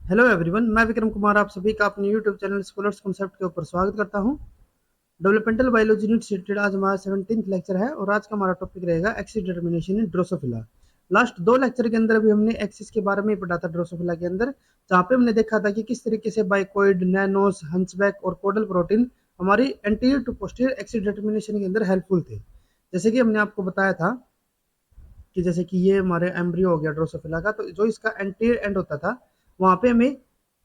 Hello everyone, मैं विक्रम कुमार आप सभी का अपने यूट्यूब चैनल स्कॉलर्स कॉन्सेप्ट के ऊपर स्वागत करता हूं। डेवलपमेंटल बायोलॉजी यूनिट सीटेड आज हमारा 17th लेक्चर है और आज का हमारा टॉपिक रहेगा axis determination in Drosophila. Last दो लेक्चर के अंदर अभी हमने एक्सिस के बारे में ही पढ़ा था ड्रोसोफिला के अंदर, जहाँ पे हमने देखा था कि किस तरीके से बाइकोइड, नैनोस, हंचबैक और कोडल प्रोटीन हमारी anterior to posterior axis determination के अंदर हेल्पफुल थे। जैसे कि हमने आपको बताया था कि जैसे कि ये हमारे एम्ब्रियो हो गया ड्रोसोफिला का, तो जो इसका एंटीरियर एंड होता था वहां पे हमें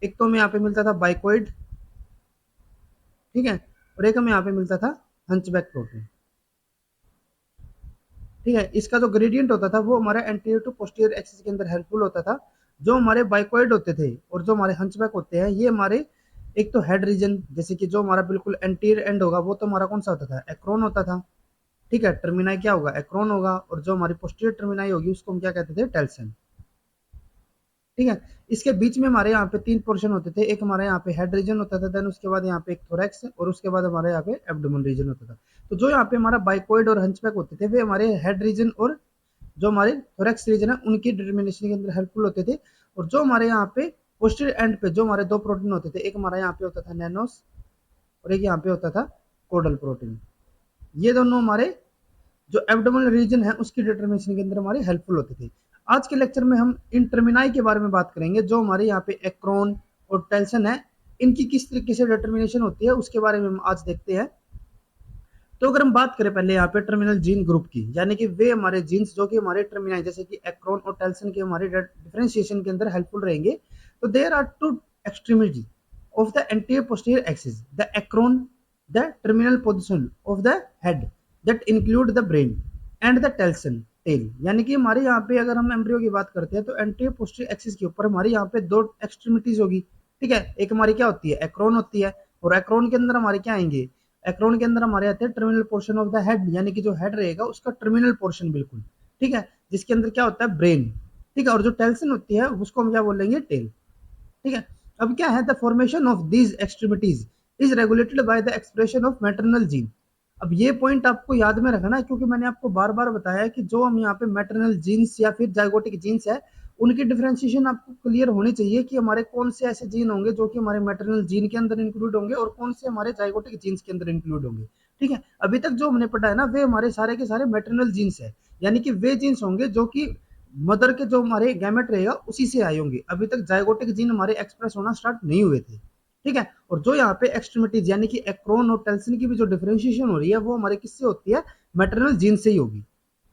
एक तो हमें यहाँ पे मिलता था बाइकोइड, ठीक है, और एक हमें यहाँ पे मिलता था हंचबैक प्रोटीन। ठीक है, इसका जो ग्रेडियंट होता था वो हमारे एंटीरियर टू पोस्टीरियर एक्सिस के अंदर हेल्पफुल होता था। जो हमारे बाइकोइड होते थे और जो हमारे हंचबैक होते हैं ये हमारे एक तो हेड रीजन, जैसे कि जो हमारा बिल्कुल एंटीरियर एंड होगा वो तो हमारा कौन सा होता था, एक्रोन होता था। ठीक है, टर्मिनाई क्या होगा, एक्रोन होगा, और जो हमारी पोस्टीरियर टर्मिनाई होगी उसको हम क्या कहते थे, टेल्सन। ठीक है, इसके बीच में हमारे यहाँ पे तीन पोर्शन होते थे। एक हमारे यहाँ पे हेड रीजन होता था, देन उसके बाद यहाँ पे एक थोरैक्स, और उसके बाद हमारे यहाँ पे एब्डोमेन रीजन होता था। तो जो यहाँ पे हमारा बाइकोइड और हंचबैक होते थे वे हमारे हेड रीजन और जो हमारे थोरैक्स रीजन है उनकी डिटर्मिनेशन के अंदर हेल्पफुल होते थे। और जो हमारे यहाँ पे पोस्टीरियर एंड पे जो हमारे दो प्रोटीन होते थे, एक हमारा यहाँ पे होता था नैनोस और एक यहाँ पे होता था कोडल प्रोटीन। ये दोनों हमारे जो एब्डोमिनल रीजन है उसकी डिटर्मिनेशन के अंदर हमारे हेल्पफुल होते थे। आज के लेक्चर में हम इन टर्मिनाई के बारे में बात करेंगे, जो हमारे यहाँ पे एक्रोन और टेल्सन है, इनकी किस तरीके से डिटर्मिनेशन होती है उसके बारे में हम आज देखते हैं। तो अगर हम बात करें पहले यहाँ पे टर्मिनल जीन ग्रुप की, यानी कि वे हमारे जीन्स जो कि हमारे टर्मिनाई जैसे कि एक्रोन और टेल्सन के हमारे डिफरेंशिएशन के अंदर हेल्पफुल रहेंगे। तो there are two extremity of the anterior posterior axis, the acron, the terminal position of the head that include the brain and the telson tail। यानी कि हमारे यहाँ पे अगर हम एम्ब्रियो की बात करते हैं तो एंटीरियर पोस्टीरियर एक्सिस के ऊपर हमारे यहाँ पे दो एक्सट्रीमिटीज होगी। ठीक है, एक हमारी क्या होती है, एक्रोन होती है, और एक्रोन के अंदर हमारे क्या आएंगे, एक्रोन के अंदर हमारे आते हैं terminal portion of the head, यानी कि जो हेड रहेगा उसका टर्मिनल पोर्शन बिल्कुल। ठीक है, जिसके अंदर क्या होता है, ब्रेन। ठीक है, और जो टेल्सन होती है उसको हम क्या बोलेंगे, टेल। ठीक है, अब क्या है, the formation of these extremities is regulated by the expression of maternal gene. अब ये पॉइंट आपको याद में रखना है, क्योंकि मैंने आपको बार बार बताया कि जो हम यहाँ पे मैटरनल जीन्स या फिर जाइगोटिक जीन्स है उनकी डिफरेंशिएशन आपको क्लियर होनी चाहिए कि हमारे कौन से ऐसे जीन होंगे जो कि हमारे मैटरनल जीन के अंदर इंक्लूड होंगे और कौन से हमारे जाइगोटिक जीन्स के अंदर इंक्लूड होंगे। ठीक है, अभी तक जो हमने पढ़ा है ना वे हमारे सारे के सारे मैटरनल जीन्स है, यानी कि वे जीन्स होंगे जो कि मदर के जो हमारे गैमेट रहेगा उसी से आए होंगे। अभी तक जाइगोटिक जीन हमारे एक्सप्रेस होना स्टार्ट नहीं हुए थे। ठीक है, और जो यहाँ पे एक्सट्रीमिटीज यानी कि एक्रोन और टेल्सन की भी जो डिफरेंशिएशन हो रही है वो हमारे किससे होती है, मैटरनल जीन से ही होगी।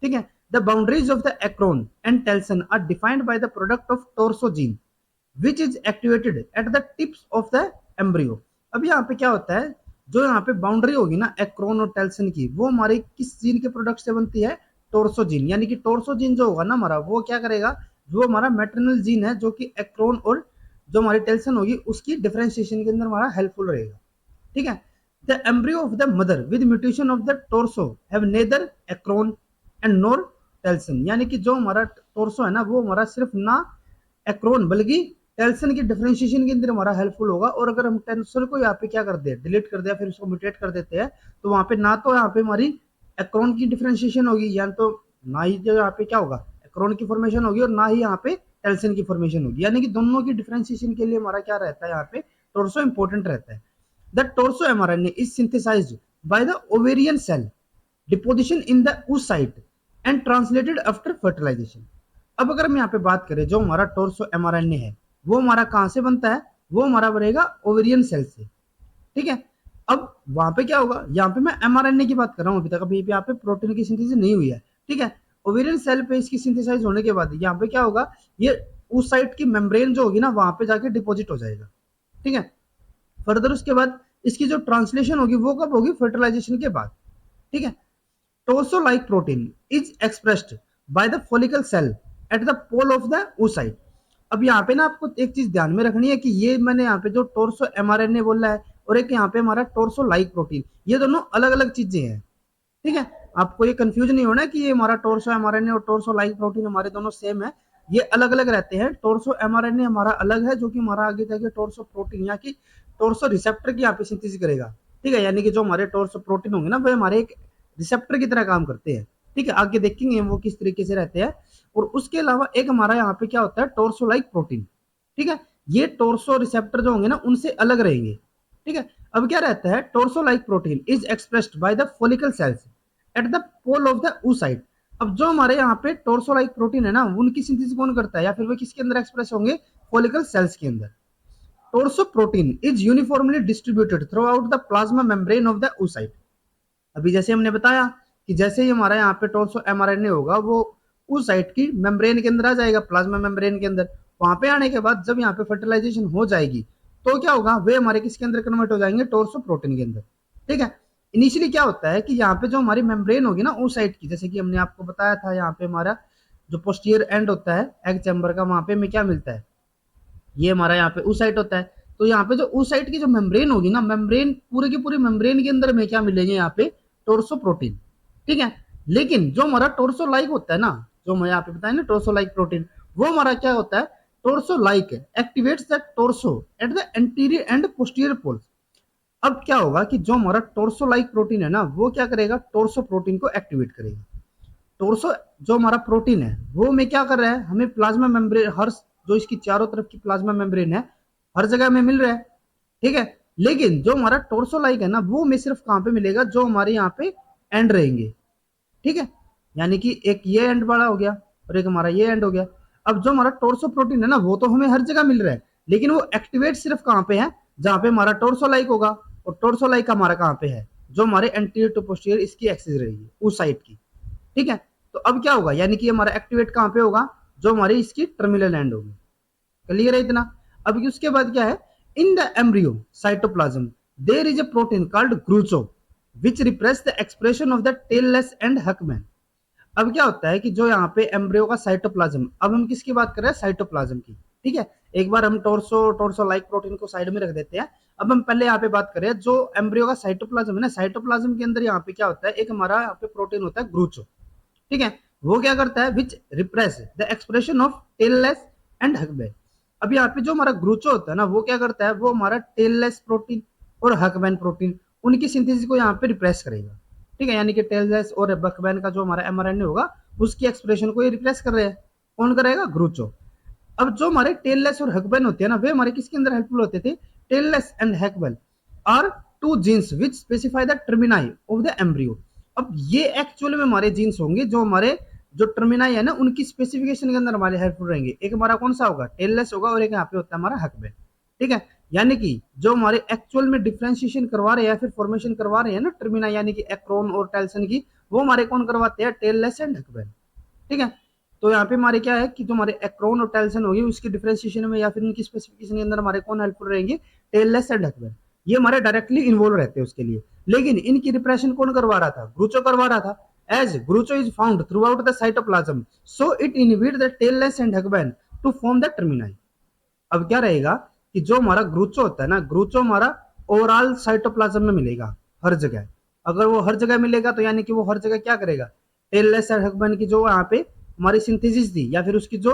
ठीक है, the boundaries of the acron and telson are defined by the product of torso gene which is activated at the tips of the embryo. अब यहाँ पे क्या होता है, जो यहाँ पे बाउंड्री होगी ना एक्रोन और टेल्सन की, वो हमारे किस जीन के प्रोडक्ट से बनती है, टोर्सो जीन। यानी कि टोर्सो जीन जो होगा ना हमारा, वो क्या करेगा, जो हमारा मैटरनल जीन है जो कि एक्रोन और जो हमारी टेल्सन होगी उसकी डिफरेंशिएशन के अंदर हमारा हेल्पफुल रहेगा। ठीक है, the embryo of the mother with mutation of the torso have neither acron and nor telson. यानी कि जो हमारा टोर्सो है ना वो हमारा सिर्फ ना एक्रोन बल्कि टेल्सन की डिफरेंशिएशन के अंदर हमारा हेल्पफुल होगा। और अगर हम टेल्सन को यहाँ पे क्या कर दे, डिलीट कर दे, फिर उसको म्यूटेट कर देते हैं, तो वहां पे ना तो यहाँ पे हमारी एक्रोन की डिफरेंशिएशन होगी, या तो ना ही जो यहाँ पे क्या होगा, एक्रोन की फॉर्मेशन होगी, और ना ही यहाँ पे टेल्सन की फॉर्मेशन होगी। यानी कि दोनों की डिफरेंशिएशन के लिए हमारा क्या रहता है, यहाँ पे टोर्सो इंपॉर्टेंट रहता है। The torso mRNA is synthesised by the ovarian cell deposition in the oocyte and translated after fertilisation. अब अगर हम यहाँ पे बात करें, जो हमारा टोर्सो एमआरएनए है वो हमारा कहां से बनता है, वो हमारा बनेगा ओवेरियन सेल से। ठीक है, अब वहां पे क्या होगा, यहाँ पे मैं एमआरएनए की बात कर रहा हूँ, अभी तक अभी यहाँ पे प्रोटीन की सिंथेसिस नहीं हुई है। ठीक है, ओवेरियन सेल पे इसकी सिंथेसाइज होने के बाद यहाँ पे क्या होगा, ये उस साइड की मेम्ब्रेन जो होगी ना वहां पे जाके डिपोजिट हो जाएगा। ठीक है, फर्दर उसके बाद इसकी जो ट्रांसलेशन होगी वो कब होगी, फर्टिलाइजेशन के बाद। ठीक है, torso like protein is expressed by the follicle cell at the pole of the oocyte। अब यहाँ पे ना आपको एक चीज ध्यान में रखनी है कि ये मैंने यहाँ पे जो टोर्सो एमआरएनए बोला है और एक यहाँ पे हमारा टोर्सो लाइक प्रोटीन, ये दोनों अलग अलग चीजें हैं। ठीक है, आपको ये कंफ्यूज नहीं होना कि ये हमारा टोर्सो एमआरएनए और टोर्सो लाइक प्रोटीन हमारे दोनों सेम है, ये अलग अलग रहते हैं। टोर्सो एमआरएनए हमारा अलग है जो कि हमारा आगे जाके टोर्सो प्रोटीन या कि टोर्सो रिसेप्टर की यहाँ पे सिंथेसिस करेगा। ठीक है, यानी कि जो हमारे टोर्सो प्रोटीन होंगे ना वो हमारे एक रिसेप्टर की तरह काम करते हैं। ठीक है, आगे देखेंगे वो किस तरीके से रहते हैं। और उसके अलावा एक हमारा यहाँ पे क्या होता है, टोर्सो लाइक प्रोटीन। ठीक है, ये टोर्सो रिसेप्टर जो होंगे ना उनसे अलग रहेंगे। ठीक है, अब क्या रहता है, torso like protein is expressed by the follicle cells at the pole of the oocyte। अब जो हमारे यहाँ पे टोर्सो लाइक प्रोटीन है ना, उनकी सिंथेसिस कौन करता है, या फिर वो किसके अंदर एक्सप्रेस होंगे, फोलिकल सेल्स के अंदर। Torso protein is uniformly distributed through out the plasma membrane of the oocyte। अभी जैसे हमने बताया कि जैसे ही हमारा यहाँ पे टोर्सो एमआरएनए होगा वो उस साइट की मेम्ब्रेन के अंदर आ जाएगा, प्लाज्मा मेम्ब्रेन के अंदर। वहां पे आने के बाद जब यहाँ पे फर्टिलाइजेशन हो जाएगी तो क्या होगा, वे हमारे किसके अंदर कन्वर्ट हो जाएंगे, टोर्सो प्रोटीन के अंदर। ठीक है, इनिशियली क्या होता है कि यहाँ पे जो हमारी मेम्ब्रेन होगी ना उस साइट की, जैसे कि हमने आपको बताया था, यहाँ पे हमारा जो पोस्टीरियर एंड होता है एग चैम्बर का, वहां पे हमें क्या मिलता है, ये हमारा यहाँ पे oocyte होता है। तो यहाँ पे जो oocyte की जो मेम्ब्रेन होगी ना, मेम्ब्रेन पूरे की पूरी मेम्ब्रेन के अंदर में क्या मिलेंगे, यहाँ पे टोर्सो प्रोटीन। ठीक है, लेकिन जो हमारा टोर्सो लाइक होता है ना, जो मैं यहाँ पे बताया ना टोर्सो लाइक प्रोटीन, वो हमारा क्या होता है, torso like activates the torso at the anterior and posterior poles. अब क्या होगा कि जो हमारा टोर्सो लाइक प्रोटीन है ना, वो क्या करेगा, टोर्सो प्रोटीन को एक्टिवेट करेगा। टोर्सो जो हमारा प्रोटीन है वो में क्या कर रहा है, हमें प्लाज्मा मेम्ब्रेन, हर जो इसकी चारों तरफ की प्लाज्मा मेम्ब्रेन है हर जगह में मिल रहा है। ठीक है, लेकिन जो हमारा टोर्सो लाइक है ना, वो में सिर्फ कहां पे मिलेगा, जो हमारे यहाँ पे एंड रहेंगे। ठीक है, यानी कि एक ये एंड वाला हो गया और एक हमारा ये एंड हो गया। अब जो हमारा टोर्सो प्रोटीन है ना, वो तो हमें हर जगह मिल रहा है, लेकिन वो एक्टिवेट सिर्फ कहां पे है, जहां पे हमारा टोर्सो लाइक होगा। और टोर्सो लाइक हमारा कहां पे है, जो हमारे एंटीरियर टू पोस्टीरियर इसकी एक्सिस रहेगी उस साइड की। ठीक है, तो अब क्या होगा, यानी कि हमारा एक्टिवेट कहां पे होगा, जो हमारी इसकी टर्मिनल एंड होगी। क्लियर है इतना। अब उसके बाद क्या है, in the embryo cytoplasm there is a protein called groucho which repress the expression of the tailless and huckebein. अब क्या होता है कि जो यहाँ पे एम्ब्रियो का साइटोप्लाज्म, अब हम किसकी बात कर रहे हैं, साइटोप्लाज्म की। ठीक है, एक बार हम टोर्सो लाइक प्रोटीन को साइड में रख देते हैं। अब हम पहले यहाँ पे बात करें जो एम्ब्रियो का साइटोप्लाज्म है ना, साइटोप्लाज्म के अंदर यहाँ पे क्या होता है, एक हमारा यहाँ पे प्रोटीन होता है ग्लूचो। ठीक है, वो क्या करता है, which repress the expression of tailless and huckebein. अब यहाँ पे जो हमारा ग्लूचो होता है ना, वो क्या करता है, वो हमारा टेललेस प्रोटीन और हकबैन प्रोटीन उनकी सिंथेसिस को यहाँ पे रिप्रेस करेगा। ठीक है, यानी कि टेललेस और हकबैन का जो हमारा एमआरएनए होगा उसकी एक्सप्रेशन को ये रिप्रेस कर रहे हैं। कौन करेगा, ग्लूचो। अब जो हमारे टेललेस और हकबैन होते हैं ना, वे हमारे किसके अंदर हेल्पफुल होते थे, tailless and huckebein are two genes which specify the termini of the embryo. अब ये एक्चुअली में हमारे जीन्स होंगे जो हमारे जो टर्मिनाई है ना उनकी स्पेसिफिकेशन के अंदर हमारे हेल्पफुल रहेंगे। एक हमारा कौन सा होगा, टेललेस होगा, और एक यहाँ पे होता है हमारा हकबैन। ठीक है, यानी कि जो हमारे एक्चुअल में डिफ्रेंशिएशन करवा रहे हैं या फिर फॉर्मेशन करवा रहे हैं ना टर्मिनाई, यानी कि एक्रोन और टेल्सन की, वो हमारे कौन करवाते हैं, टेललेस एंड हकबैन। ठीक है, तो यहाँ पे हमारे क्या है कि जो हमारे एक्रोन और टेल्सन होगी उसकी डिफरेंशिएशन में या फिर उनकी स्पेसिफिकेशन के अंदर हमारे कौन हेल्पफुल रहेंगे, टेललेस एंड हकबैन। ये हमारे डायरेक्टली इन्वॉल्व रहते हैं उसके लिए। लेकिन इनकी रिप्रेशन कौन करवा रहा था, ग्लूचो करवा रहा था। As groucho is found throughout the cytoplasm so it inhibit the tailless and huckebein to form the termini. अब क्या रहेगा कि जो हमारा ग्लूचो होता है ना, ग्लूचो हमारा ओवरऑल साइटोप्लाज्म में मिलेगा हर जगह। अगर वो हर जगह मिलेगा तो यानी कि वो हर जगह क्या करेगा, टेललेस एंड हकबैन की जो यहाँ पे हमारी सिंथेसिस थी या फिर उसकी जो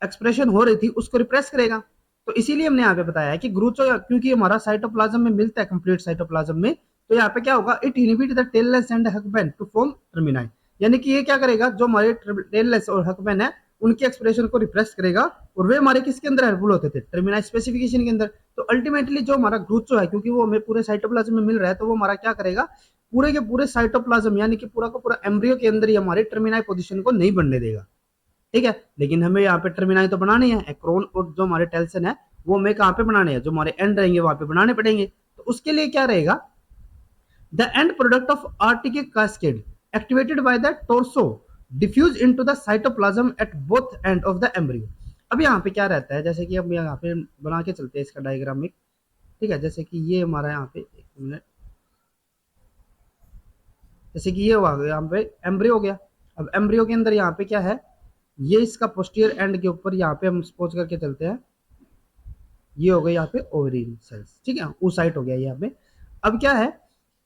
एक्सप्रेशन हो रही थी उसको रिप्रेस करेगा। तो इसीलिए हमने यहाँ पे बताया कि ग्लूचो, क्योंकि हमारा साइटोप्लाज्म में मिलता है कंप्लीट साइटोप्लाज्म में, तो यहाँ पे क्या होगा, it inhibit the tailless and huckebein to form termini. यानी कि ये क्या करेगा, जो हमारे टेललेस और हकबैन है उनकी एक्सप्रेशन को रिप्रेस करेगा, और वे हमारे किसके अंदर हेल्पफुल होते थे, टर्मिनाई स्पेसिफिकेशन के अंदर। तो अल्टीमेटली जो हमारा ग्लूचो है, क्योंकि वो हमें पूरे साइटोप्लाज्म में मिल रहा है, तो वो हमारा क्या करेगा, पूरे के पूरे साइटोप्लाज्म यानी कि पूरा का पूरा एम्ब्रियो के अंदर ही हमारे टर्मिनाई पोजीशन को नहीं बनने देगा। ठीक है, लेकिन हमें यहाँ पे टर्मिनाई तो बनानी है, एक्रोन और जो हमारे टेल्सन है वो हमें कहाँ पे बनाने हैं, जो हमारे एंड रहेंगे वहां पे बनाने पड़ेंगे। तो उसके लिए क्या रहेगा, the end product of artic cascade activated by the torso diffuse into the cytoplasm at both end of the embryo. अब यहाँ पे क्या रहता है, जैसे कि हम यहाँ पे बना के चलते हैं इसका डायग्राम में। ठीक है, जैसे कि ये हमारा यहाँ पे, एक मिनट, जैसे कि ये हुआ यहाँ पे एम्ब्रियो हो गया। अब एम्ब्रियो के अंदर यहाँ पे क्या है, ये इसका पोस्टीरियर एंड के ऊपर यहाँ पे हम सपोज करके चलते हैं, ये हो गए यहाँ पे ओवरिन सेल्स। ठीक है, oocyte हो गया यहाँ पे। अब क्या है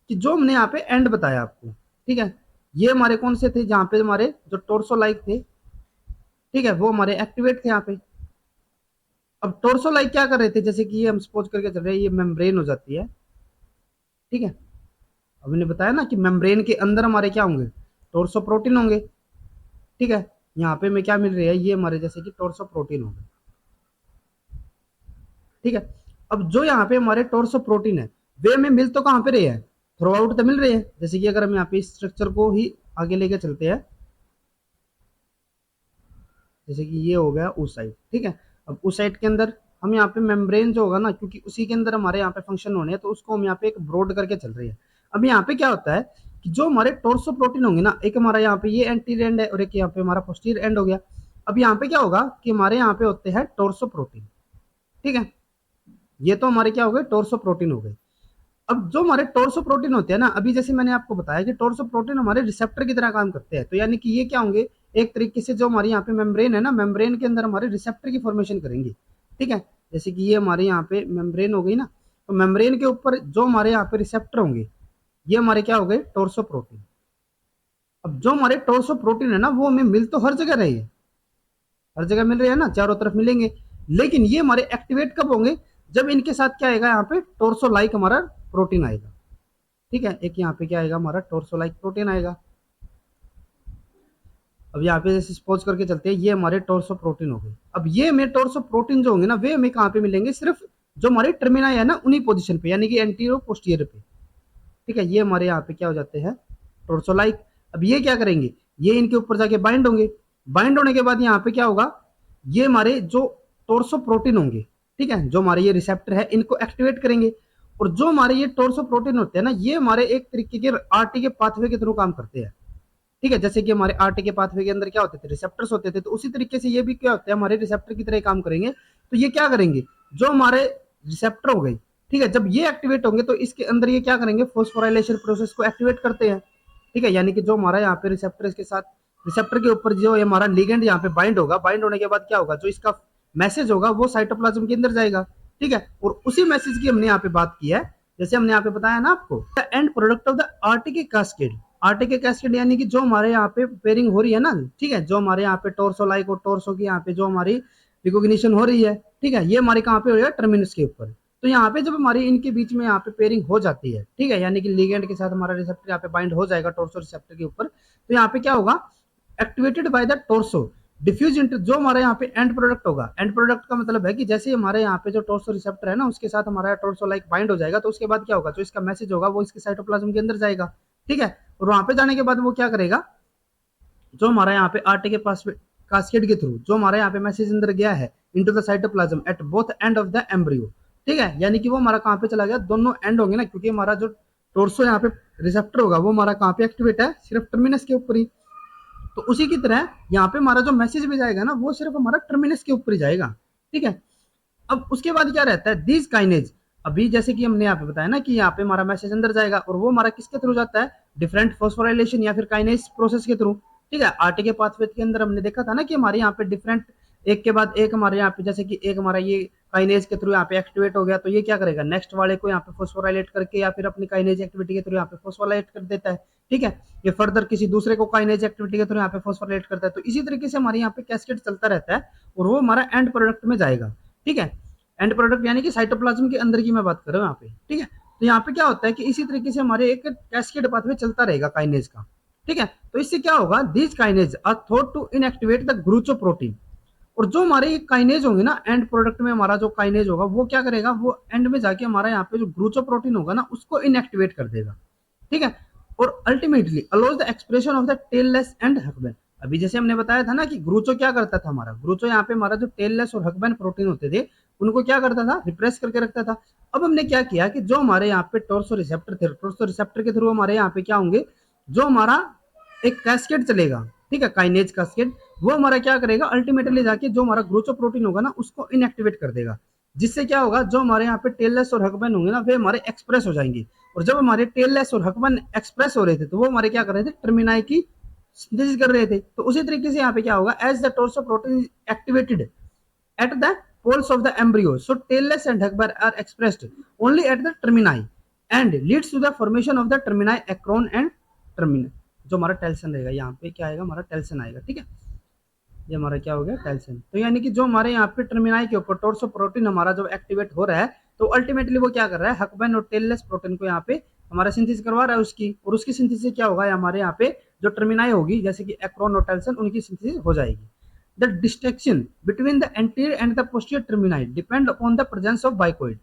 कि जो हमने यहाँ पे एंड बताया आपको, ठीक है, ये हमारे कौन से थे, जहाँ पे हमारे जो टोर्सो लाइक थे, ठीक है, वो हमारे एक्टिवेट थे यहाँ पे। अब टोर्सो लाइक क्या कर रहे थे, जैसे कि ये हम सपोज करके चल रहे हैं, ये मेम्ब्रेन हो जाती है। ठीक है, अब मैंने बताया ना कि मेम्ब्रेन के अंदर हमारे क्या होंगे, टोर्सो प्रोटीन होंगे। ठीक है, यहाँ पे हमें क्या मिल रही है, ये हमारे जैसे कि टोर्सो प्रोटीन होंगे। ठीक है। अब जो यहाँ पे हमारे टोर्सो प्रोटीन है, वे में मिल तो कहाँ पे रहे हैं, थ्रू आउट तो मिल रहे हैं। जैसे कि अगर हम यहाँ पे इस स्ट्रक्चर को ही आगे लेके चलते हैं, जैसे कि ये हो गया उस साइड, ठीक है। अब उस साइड के अंदर हम यहाँ पे मेम्ब्रेन जो होगा ना, क्योंकि उसी के अंदर हमारे यहाँ पे फंक्शन होने हैं, तो उसको हम यहाँ पे एक ब्रॉड करके चल रही है। अब यहाँ पे क्या होता है कि जो हमारे टोर्सो प्रोटीन होंगे ना, एक हमारा यहाँ पे ये एंटीरियर एंड है और एक यहाँ पे हमारा पोस्टीरियर एंड हो गया। अब यहाँ पे क्या होगा कि हमारे यहाँ पे होते हैं टोर्सो प्रोटीन, ठीक है। ये तो हमारे क्या हो गए, टोर्सो प्रोटीन हो गए। अब जो हमारे टोर्सो प्रोटीन होते हैं ना, अभी जैसे मैंने आपको बताया कि टोर्सो प्रोटीन हमारे रिसेप्टर की तरह काम करते हैं, तो यानी कि ये क्या होंगे, एक तरीके से जो हमारी यहाँ पे मेम्ब्रेन है ना, मेम्ब्रेन के अंदर हमारे रिसेप्टर की फॉर्मेशन करेंगे, ठीक है। जैसे कि ये हमारे यहाँ पे मेम्ब्रेन हो गई ना, तो मेम्ब्रेन के ऊपर जो हमारे यहाँ पे रिसेप्टर होंगे, ये हमारे क्या हो गए, टोर्सो प्रोटीन। अब जो हमारे टोर्सो प्रोटीन है ना, वो हमें मिल तो हर जगह रहे हैं, हर जगह मिल रहे हैं ना, चारों तरफ मिलेंगे। लेकिन ये हमारे एक्टिवेट कब होंगे, जब इनके साथ क्या आएगा, यहाँ पे टोर्सो लाइक हमारा प्रोटीन आएगा, ठीक है। एक यहाँ पे क्या आएगा, हमारा टोर्सो लाइक प्रोटीन आएगा। अब यहाँ पे जैसे सपोज करके चलते हैं, ये हमारे टोर्सो प्रोटीन हो गए। अब ये हमें टोर्सो प्रोटीन जो होंगे ना, वे हमें कहाँ पे मिलेंगे, सिर्फ जो हमारे टर्मिना है ना, उन्हीं पोजीशन पे, यानी कि एंटीरियर पोस्टीरियर पे, ठीक है। ये हमारे यहाँ पे क्या हो जाते हैं, टोर्सो लाइक। अब ये क्या करेंगे, ये इनके ऊपर जाके बाइंड होंगे। बाइंड होने के बाद यहाँ पे क्या होगा, ये हमारे जो टोर्सो प्रोटीन होंगे, ठीक है, जो हमारे ये रिसेप्टर है, इनको एक्टिवेट करेंगे। और जो हमारे ये टोर्सो प्रोटीन होते हैं ना, ये हमारे एक तरीके के आरटी के पाथवे के थ्रू काम करते हैं, ठीक है। जैसे कि हमारे आरटी के पाथवे के अंदर क्या होते थे, रिसेप्टर्स होते थे, तो उसी तरीके से ये भी क्या होते हैं, हमारे रिसेप्टर की तरह काम करेंगे। तो ये क्या करेंगे, जो हमारे रिसेप्टर हो गए, ठीक है, जब ये एक्टिवेट होंगे तो इसके अंदर ये क्या करेंगे, फोस्फोराइलेशन प्रोसेस को एक्टिवेट करते हैं, ठीक है। यानी कि जो हमारा यहाँ पे रिसेप्टर के साथ, रिसेप्टर के ऊपर जो हमारा लिगेंड यहाँ पे बाइंड होगा, बाइंड होने के बाद क्या होगा, जो इसका मैसेज होगा वो साइटोप्लाज्म के अंदर जाएगा, ठीक है। और उसी मैसेज की हमने यहाँ पे बात की है, जैसे हमने यहाँ पे बताया ना आपको, the end product of the Arctic cascade. Arctic cascade यानी कि जो हमारे यहाँ पे पेयरिंग हो रही है ना, ठीक है, जो हमारे यहाँ पे टोर्सो लाइक और टोर्सो की यहाँ पे जो हमारी रिकॉग्निशन हो रही है, ठीक है, ये हमारे कहाँ पे हो रही है, टर्मिनस के ऊपर। तो यहाँ पे जब हमारी इनके बीच में यहाँ पे पेयरिंग हो जाती है, ठीक है, यानी कि लिगेंड के साथ हमारा रिसेप्टर यहाँ पे बाइंड हो जाएगा टोर्सो रिसेप्टर के ऊपर, तो यहाँ पे क्या होगा, activated by the torso diffuse inter, जो हमारे यहाँ पे एंड प्रोडक्ट होगा। एंड प्रोडक्ट का मतलब है कि जैसे हमारे यहाँ पे जो टोर्सो रिसेप्टर है ना, उसके साथ हमारा टोर्सो लाइक बाइंड हो जाएगा, तो उसके बाद क्या होगा, जो इसका मैसेज होगा वो इसके साइटोप्लाज्म के अंदर जाएगा, ठीक है। और वहां पे जाने के बाद वो क्या करेगा, जो हमारा यहाँ पे आरटी के पास कास्केड के थ्रू जो हमारे यहाँ पे मैसेज अंदर गया है into the cytoplasm at both end of the embryo, ठीक है, यानी कि वो हमारा कहाँ पे चला गया, दोनों एंड होंगे ना, क्योंकि हमारा जो टोर्सो यहाँ पे रिसेप्टर होगा वो हमारा कहाँ पे एक्टिवेट है, सिर्फ टर्मिनस के ऊपर ही। तो उसी की तरह यहाँ पे हमारा जो मैसेज भी जाएगा ना, वो सिर्फ हमारा टर्मिनस के ऊपर ही जाएगा, ठीक है। अब उसके बाद क्या रहता है, दिस काइनेज। अभी जैसे कि हमने यहाँ पे बताया ना कि यहाँ पे हमारा मैसेज अंदर जाएगा, और वो हमारा किसके थ्रू जाता है, डिफरेंट फॉस्फोराइलेशन या फिर काइनेज प्रोसेस के थ्रू, ठीक है। आरटी के पाथवे के अंदर हमने देखा था ना कि हमारे यहाँ पे डिफरेंट, एक के बाद एक हमारे यहाँ पे, जैसे कि एक हमारा ये काइनेज के थ्रू यहाँ पे एक्टिवेट हो गया, तो ये क्या करेगा, नेक्स्ट वाले को यहाँ पे फॉस्फोराइलेट करके या फिर अपनी काइनेज एक्टिविटी के थ्रू यहाँ पे फॉस्फोराइलेट कर देता है, ठीक है। ये फर्दर किसी दूसरे को काइनेज एक्टिविटी के थ्रू यहाँ पे फॉस्फोराइलेट करता है। तो इसी तरीके से हमारे यहाँ पे कैस्केड चलता रहता है, और वो हमारा एंड प्रोडक्ट में जाएगा, ठीक है। एंड प्रोडक्ट यानी कि साइटोप्लाज्म के अंदर की मैं बात कर रहा हूँ यहाँ पे, ठीक है। तो यहाँ पे क्या होता है कि इसी तरीके से हमारे एक कैस्केड पाथवे चलता रहेगा काइनेज का, ठीक है। तो इससे क्या होगा, this kinase are thought to inactivate the groucho protein. और जो हमारे काइनेज होंगे ना, एंड प्रोडक्ट में हमारा जो काइनेज होगा वो क्या करेगा, वो एंड में जाके हमारा यहाँ पे जो ग्लूचो प्रोटीन होगा ना, उसको इनएक्टिवेट कर देगा, ठीक है। और ultimately allows the expression of the tailless and huckebein. अभी जैसे हमने बताया था ना कि ग्लूचो क्या करता था, हमारा ग्लूचो यहाँ पे हमारा जो टेललेस और हकबैन प्रोटीन होते थे, उनको क्या करता था, रिप्रेस करके रखता था। अब हमने क्या किया कि जो हमारे यहाँ पे टोर्सो रिसेप्टर थे, टोर्सो रिसेप्टर के थ्रू हमारे यहाँ पे क्या होंगे, जो हमारा एक कैस्केड चलेगा, ठीक है, काइनेज कैस्केड, वो हमारा क्या करेगा, अल्टीमेटली जाके जो हमारा ग्लूचो प्रोटीन होगा ना, उसको इनएक्टिवेट कर देगा। जिससे क्या होगा, जो हमारे यहाँ पे टेललेस और हकबैन होंगे ना, वे हमारे एक्सप्रेस हो जाएंगे। और जब हमारे टेललेस और हकबैन एक्सप्रेस हो रहे थे, तो वो हमारे क्या कर रहे थे, टर्मिनाई की सिंथेसिस कर रहे थे। तो उसी तरीके से यहाँ पे क्या होगा, as the torso protein activated at the poles of the embryo, so tailless and hugbar are expressed only at the termini and leads to the formation of the termini acron and termini। जो हमारा telson रहेगा, यहाँ पे क्या आएगा, हमारा telson आएगा, ठीक है। ये हमारा क्या हो गया, टेल्सन। तो यानी कि जो हमारे यहाँ पे टर्मिनाई के ऊपर टोर्सो प्रोटीन हमारा जो एक्टिवेट हो रहा है, तो अल्टीमेटली वो क्या कर रहा है, हकबैन और टेललेस प्रोटीन को यहाँ पे हमारा सिंथेसिस करवा रहा है उसकी, और उसकी सिंथेसिस क्या होगा, हमारे यहाँ पे जो टर्मिनाई होगी, जैसे कि एक्रोन और टेल्सन, उनकी सिंथेसिस हो जाएगी। The distinction between the anterior and the posterior termini depend upon the presence of bicoid.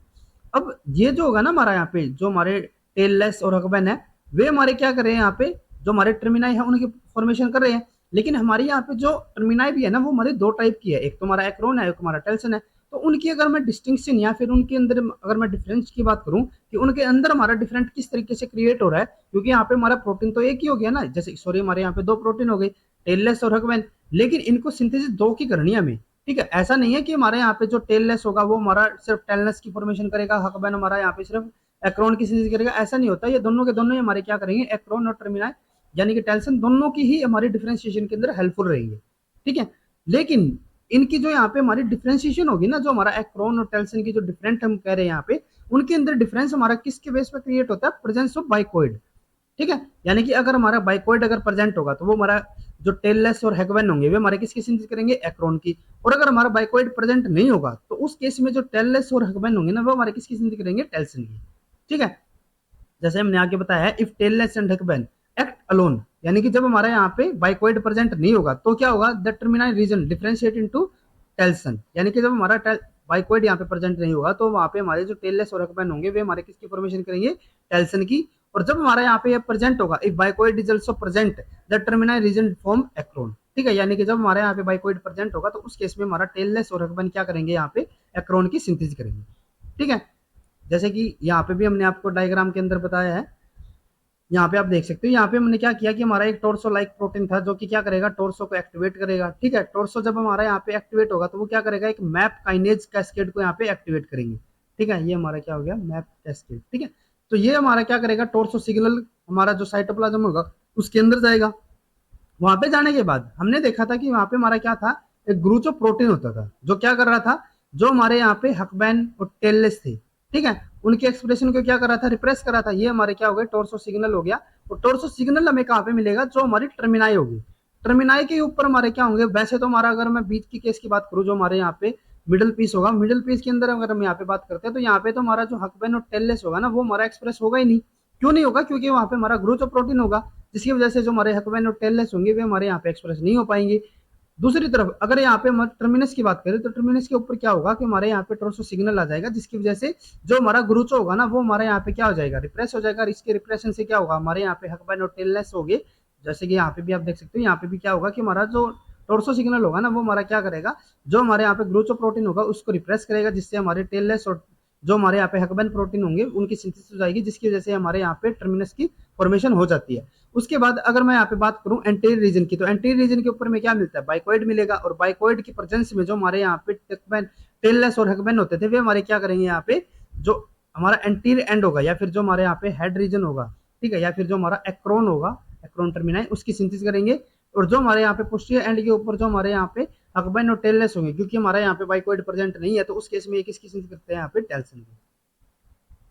अब ये जो होगा ना हमारा यहाँ पे जो हमारे टेललेस और हकबैन है, वे हमारे क्या कर रहे हैं यहाँ पे, जो हमारे टर्मिनाई है उनकी फॉर्मेशन कर रहे हैं। लेकिन हमारे यहाँ पे जो टर्मिनाई भी है ना वो हमारे दो टाइप की है, एक तो हमारा एक्रोन है, एक हमारा टेल्सन है। तो उनकी अगर मैं डिस्टिंक्शन या फिर उनके अंदर अगर मैं डिफरेंस की बात करूं कि उनके अंदर हमारा डिफरेंट किस तरीके से क्रिएट हो रहा है, क्योंकि यहाँ पे हमारा प्रोटीन तो एक ही हो गया ना, जैसे सॉरी हमारे यहाँ पे दो प्रोटीन हो गए, टेललेस और हकबैन, लेकिन इनको सिंथेसिस दो की करनी है हमें। ठीक है, ऐसा नहीं है कि हमारे यहाँ पे जो टेललेस होगा वो हमारा सिर्फ टेललेस की फॉर्मेशन करेगा, हकबैन हमारा यहाँ पे सिर्फ एक्रोन की सिंथेसिस करेगा, ऐसा नहीं होता। ये दोनों के दोनों हमारे क्या करेंगे, एक्रोन और टर्मिनाई यानी कि टेल्सन दोनों की ही हमारी डिफरेंशिएशन के अंदर हेल्पफुल रहेंगे। ठीक है, लेकिन इनकी जो यहाँ पे हमारी डिफरेंशिएशन होगी ना, जो हमारा एक्रोन और टेल्सन की जो डिफरेंट हम कह रहे हैं यहाँ पे, उनके अंदर डिफरेंस हमारा किसके बेस पे क्रिएट होता है, प्रेजेंस ऑफ बाइकॉइड। ठीक है, यानी कि अगर हमारा बाइकॉइड अगर प्रेजेंट होगा तो वो हमारा जो टेललेस और हेगवेन होंगे वे हमारे किसकी सिंथेसिस करेंगे, एक्रोन की। और अगर हमारा बाइकॉइड प्रेजेंट नहीं होगा तो उस केस में जो टेललेस और हेगवेन होंगे ना वो हमारे किसकी सिंथेसिस करेंगे, टेल्सन की। ठीक है, जैसे हमने आगे बताया है, if tailless and huckebein act alone, यानी कि जब हमारा यहाँ पे बाइकॉइड प्रेजेंट नहीं होगा तो क्या होगा, the terminal region differentiate into telson, यानी कि जब हमारा बाइकॉइड यहाँ पे प्रेजेंट नहीं होगा तो वहां पे हमारे जो टेललेस और हेगवेन होंगे वे हमारे किसकी फॉर्मेशन करेंगे, टेल्सन की। और जब हमारा यहाँ पे प्रेजेंट होगा, if bicoid is also present the terminal region form acron. ठीक है, यानी कि जब हमारे यहाँ पे बाइकॉइड प्रेजेंट होगा तो उस केस में हमारा टेललेस और हेगवेन क्या करेंगे, यहाँ पे एक्रोन की सिंथेसिस करेंगे। ठीक है, जैसे कि यहाँ पे भी हमने आपको डायग्राम के अंदर बताया है, यहाँ पे आप देख सकते हो, यहाँ पे हमने क्या किया कि हमारा एक टोर्सो लाइक प्रोटीन था जो कि क्या करेगा, टोर्सो को एक्टिवेट करेगा। ठीक है, टोर्सो जब हमारा यहाँ पे एक्टिवेट होगा तो वो क्या करेगा, एक मैप काइनेज कैस्केड को यहाँ पे एक्टिवेट करेंगे। ठीक है, ये हमारा क्या हो गया, मैप कैस्केड। ठीक है, तो ये हमारा क्या करेगा, टोर्सो सिग्नल हमारा जो साइटोप्लाज्म होगा उसके अंदर जाएगा। वहां पे जाने के बाद हमने देखा था कि वहां पे हमारा क्या था, एक ग्लूचो प्रोटीन होता था जो क्या कर रहा था, जो हमारे यहाँ पे हकबैन और टेललेस थे, ठीक है, उनके एक्सप्रेशन को क्या कर रहा था, रिप्रेस कर रहा था। ये हमारे क्या हो गए, टोर्सो सिग्नल हो गया। और टोर्सो सिग्नल हमें कहाँ पे मिलेगा, जो हमारी टर्मिनाई होगी, टर्मिनाई के ऊपर हमारे क्या होंगे, वैसे तो हमारा अगर मैं बीच की केस की बात करूँ, जो हमारे यहाँ पे मिडल पीस होगा, मिडल पीस के अंदर अगर हम यहाँ पे बात करते हैं तो यहाँ पे तो हमारा जो हकबैन और टेललेस होगा ना वो हमारा एक्सप्रेस होगा ही नहीं। क्यों नहीं होगा, क्योंकि वहां पे हमारा ग्रोथ प्रोटीन होगा, जिसकी वजह से जो हमारे हकबैन और टेललेस होंगे वे हमारे यहाँ पे एक्सप्रेस नहीं हो पाएंगे। दूसरी तरफ अगर यहाँ पे हम टर्मिनस की बात करें तो टर्मिनस के ऊपर क्या होगा कि हमारे यहाँ पे टोर्सो सिग्नल आ जाएगा, जिसकी वजह से जो हमारा ग्रुचो होगा ना वो हमारे यहाँ पे क्या हो जाएगा, रिप्रेस हो जाएगा। इसके रिप्रेशन से क्या होगा, हमारे यहाँ पे हकबैन और टेललेस हो गए। जैसे कि यहाँ पे भी आप देख सकते हो, यहाँ पे भी क्या होगा कि हमारा जो टोर्सो सिग्नल होगा ना वो हमारा क्या करेगा, जो हमारे यहाँ पे ग्लूचो प्रोटीन होगा उसको रिप्रेस करेगा, जिससे हमारे टेललेस और जो हमारे यहाँ पे हकबैन प्रोटीन होंगे उनकी सिंथेसिस हो जाएगी, जिसकी वजह से हमारे यहाँ पे टर्मिनस की फॉर्मेशन हो जाती है। उसके बाद अगर मैं यहाँ पे बात करूं एंटीरियर रीजन की, तो एंटीरियर रीजन के ऊपर में क्या मिलता है, बाइकॉइड मिलेगा। और बाइकॉइड की प्रेजेंस में जो हमारे यहाँ पे टेललेस और हकबैन होते थे वे हमारे क्या करेंगे, यहाँ पे जो हमारा एंटीरियर एंड होगा या फिर जो हमारे यहाँ पे हेड रीजन होगा, ठीक है, या फिर जो हमारा एक्रोन होगा, एक्रोन टर्मिनाई, उसकी सिंथेसिस करेंगे। और जो हमारे यहाँ पे पोस्टीरियर एंड के ऊपर जो हमारे यहाँ पे हकबैन और टेललेस होंगे, क्योंकि हमारे यहाँ पे बाइकॉइड प्रेजेंट नहीं है तो उस केस में ये किसकी सिंथेसिस करते हैं, यहाँ पे टेल्सन की।